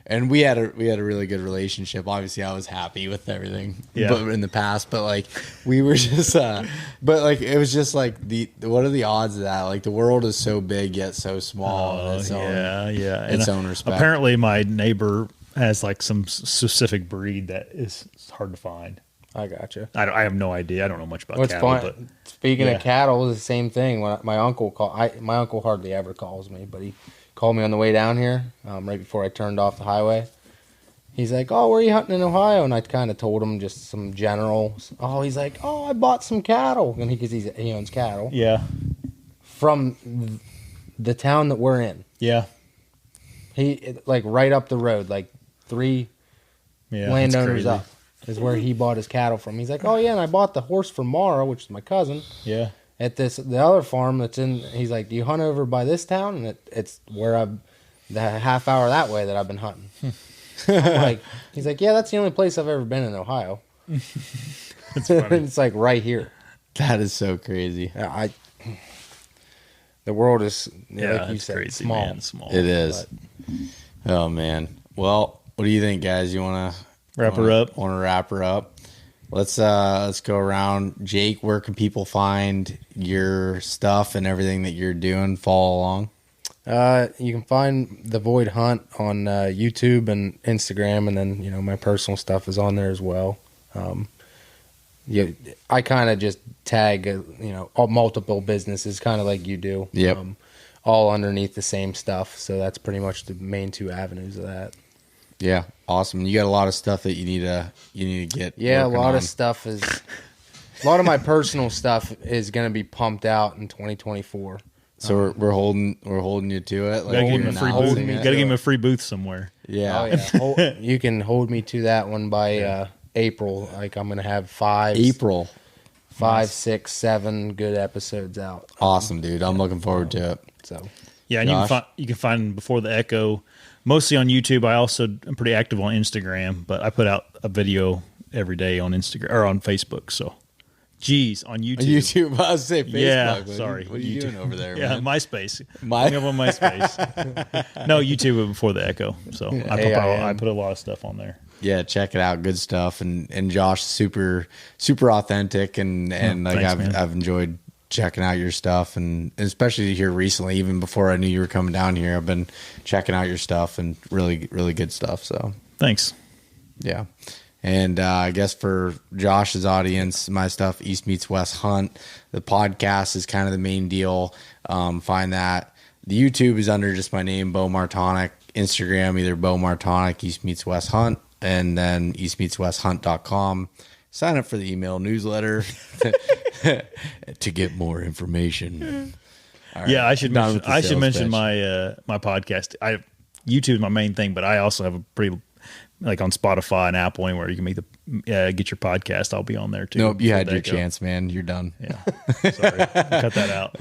And we had a really good relationship. Obviously, I was happy with everything, but in the past, but we were just, but it was just what are the odds of that? Like, the world is so big yet so small. Its own respect. Apparently, my neighbor has some specific breed that is hard to find. I gotcha. I have no idea. I don't know much about cattle. But speaking of cattle, it's the same thing. When my uncle my uncle hardly ever calls me, but he called me on the way down here, right before I turned off the highway. He's like, "Oh, where are you hunting in Ohio?" And I kind of told him just some general. Oh, he's like, "Oh, I bought some cattle," and because he owns cattle. Yeah. From the town that we're in. Yeah. He right up the road, 3 landowners up. Is where he bought his cattle from. He's like, "Oh yeah, and I bought the horse from Mara, which is my cousin. Yeah. At the other farm that's in." He's like, "Do you hunt over by this town?" And it's where the half hour that way that I've been hunting. He's like, "Yeah, that's the only place I've ever been in Ohio." It's funny. It's right here. That is so crazy. The world is like you said, crazy, small. man, small. It is. But, oh man. Well, what do you think, guys? You want to wrap her up? Want to wrap her up? Let's go around. Jake, where can people find your stuff and everything that you're doing? Follow along. You can find The Void Hunt on YouTube and Instagram, and then my personal stuff is on there as well. I kind of just tag multiple businesses, kind of like you do. Yep. All underneath the same stuff. So that's pretty much the main 2 avenues of that. Yeah, awesome. You got a lot of stuff that you need to get. Yeah, a lot of stuff is. A lot of my personal stuff is going to be pumped out in 2024. So we're holding you to it. Gotta give him a free booth. Gotta give him a free booth somewhere. Yeah. Oh, yeah. You can hold me to that one by April. I'm going to have 5, 6, 7 good episodes out. Awesome, dude. I'm looking forward to it. So. Yeah, and you can find Before the Echo mostly on YouTube. I'm pretty active on Instagram, but I put out a video every day on Instagram or on Facebook. So, on YouTube. YouTube, I was say Facebook. Yeah, sorry. What are you doing over there? Yeah, man? MySpace. I'm on MySpace. No, YouTube Before the Echo. So I put a lot of stuff on there. Yeah, check it out. Good stuff. And Josh, super authentic, and thanks, I've enjoyed checking out your stuff, and especially here recently, even before I knew you were coming down here, I've been checking out your stuff, and really, really good stuff. So thanks. Yeah. And I guess for Josh's audience, my stuff, East Meets West Hunt. The podcast is kind of the main deal. Find that. The YouTube is under just my name, Beau Martonik. Instagram, either Beau Martonik, East Meets West Hunt, and then eastmeetswesthunt.com. Sign up for the email newsletter to get more information. Right. Yeah, I should mention my my podcast. YouTube is my main thing, but I also have a pretty, like on Spotify and Apple, anywhere you can get your podcast. I'll be on there too. Nope, you had your chance, man. You're done. Yeah, sorry, cut that out.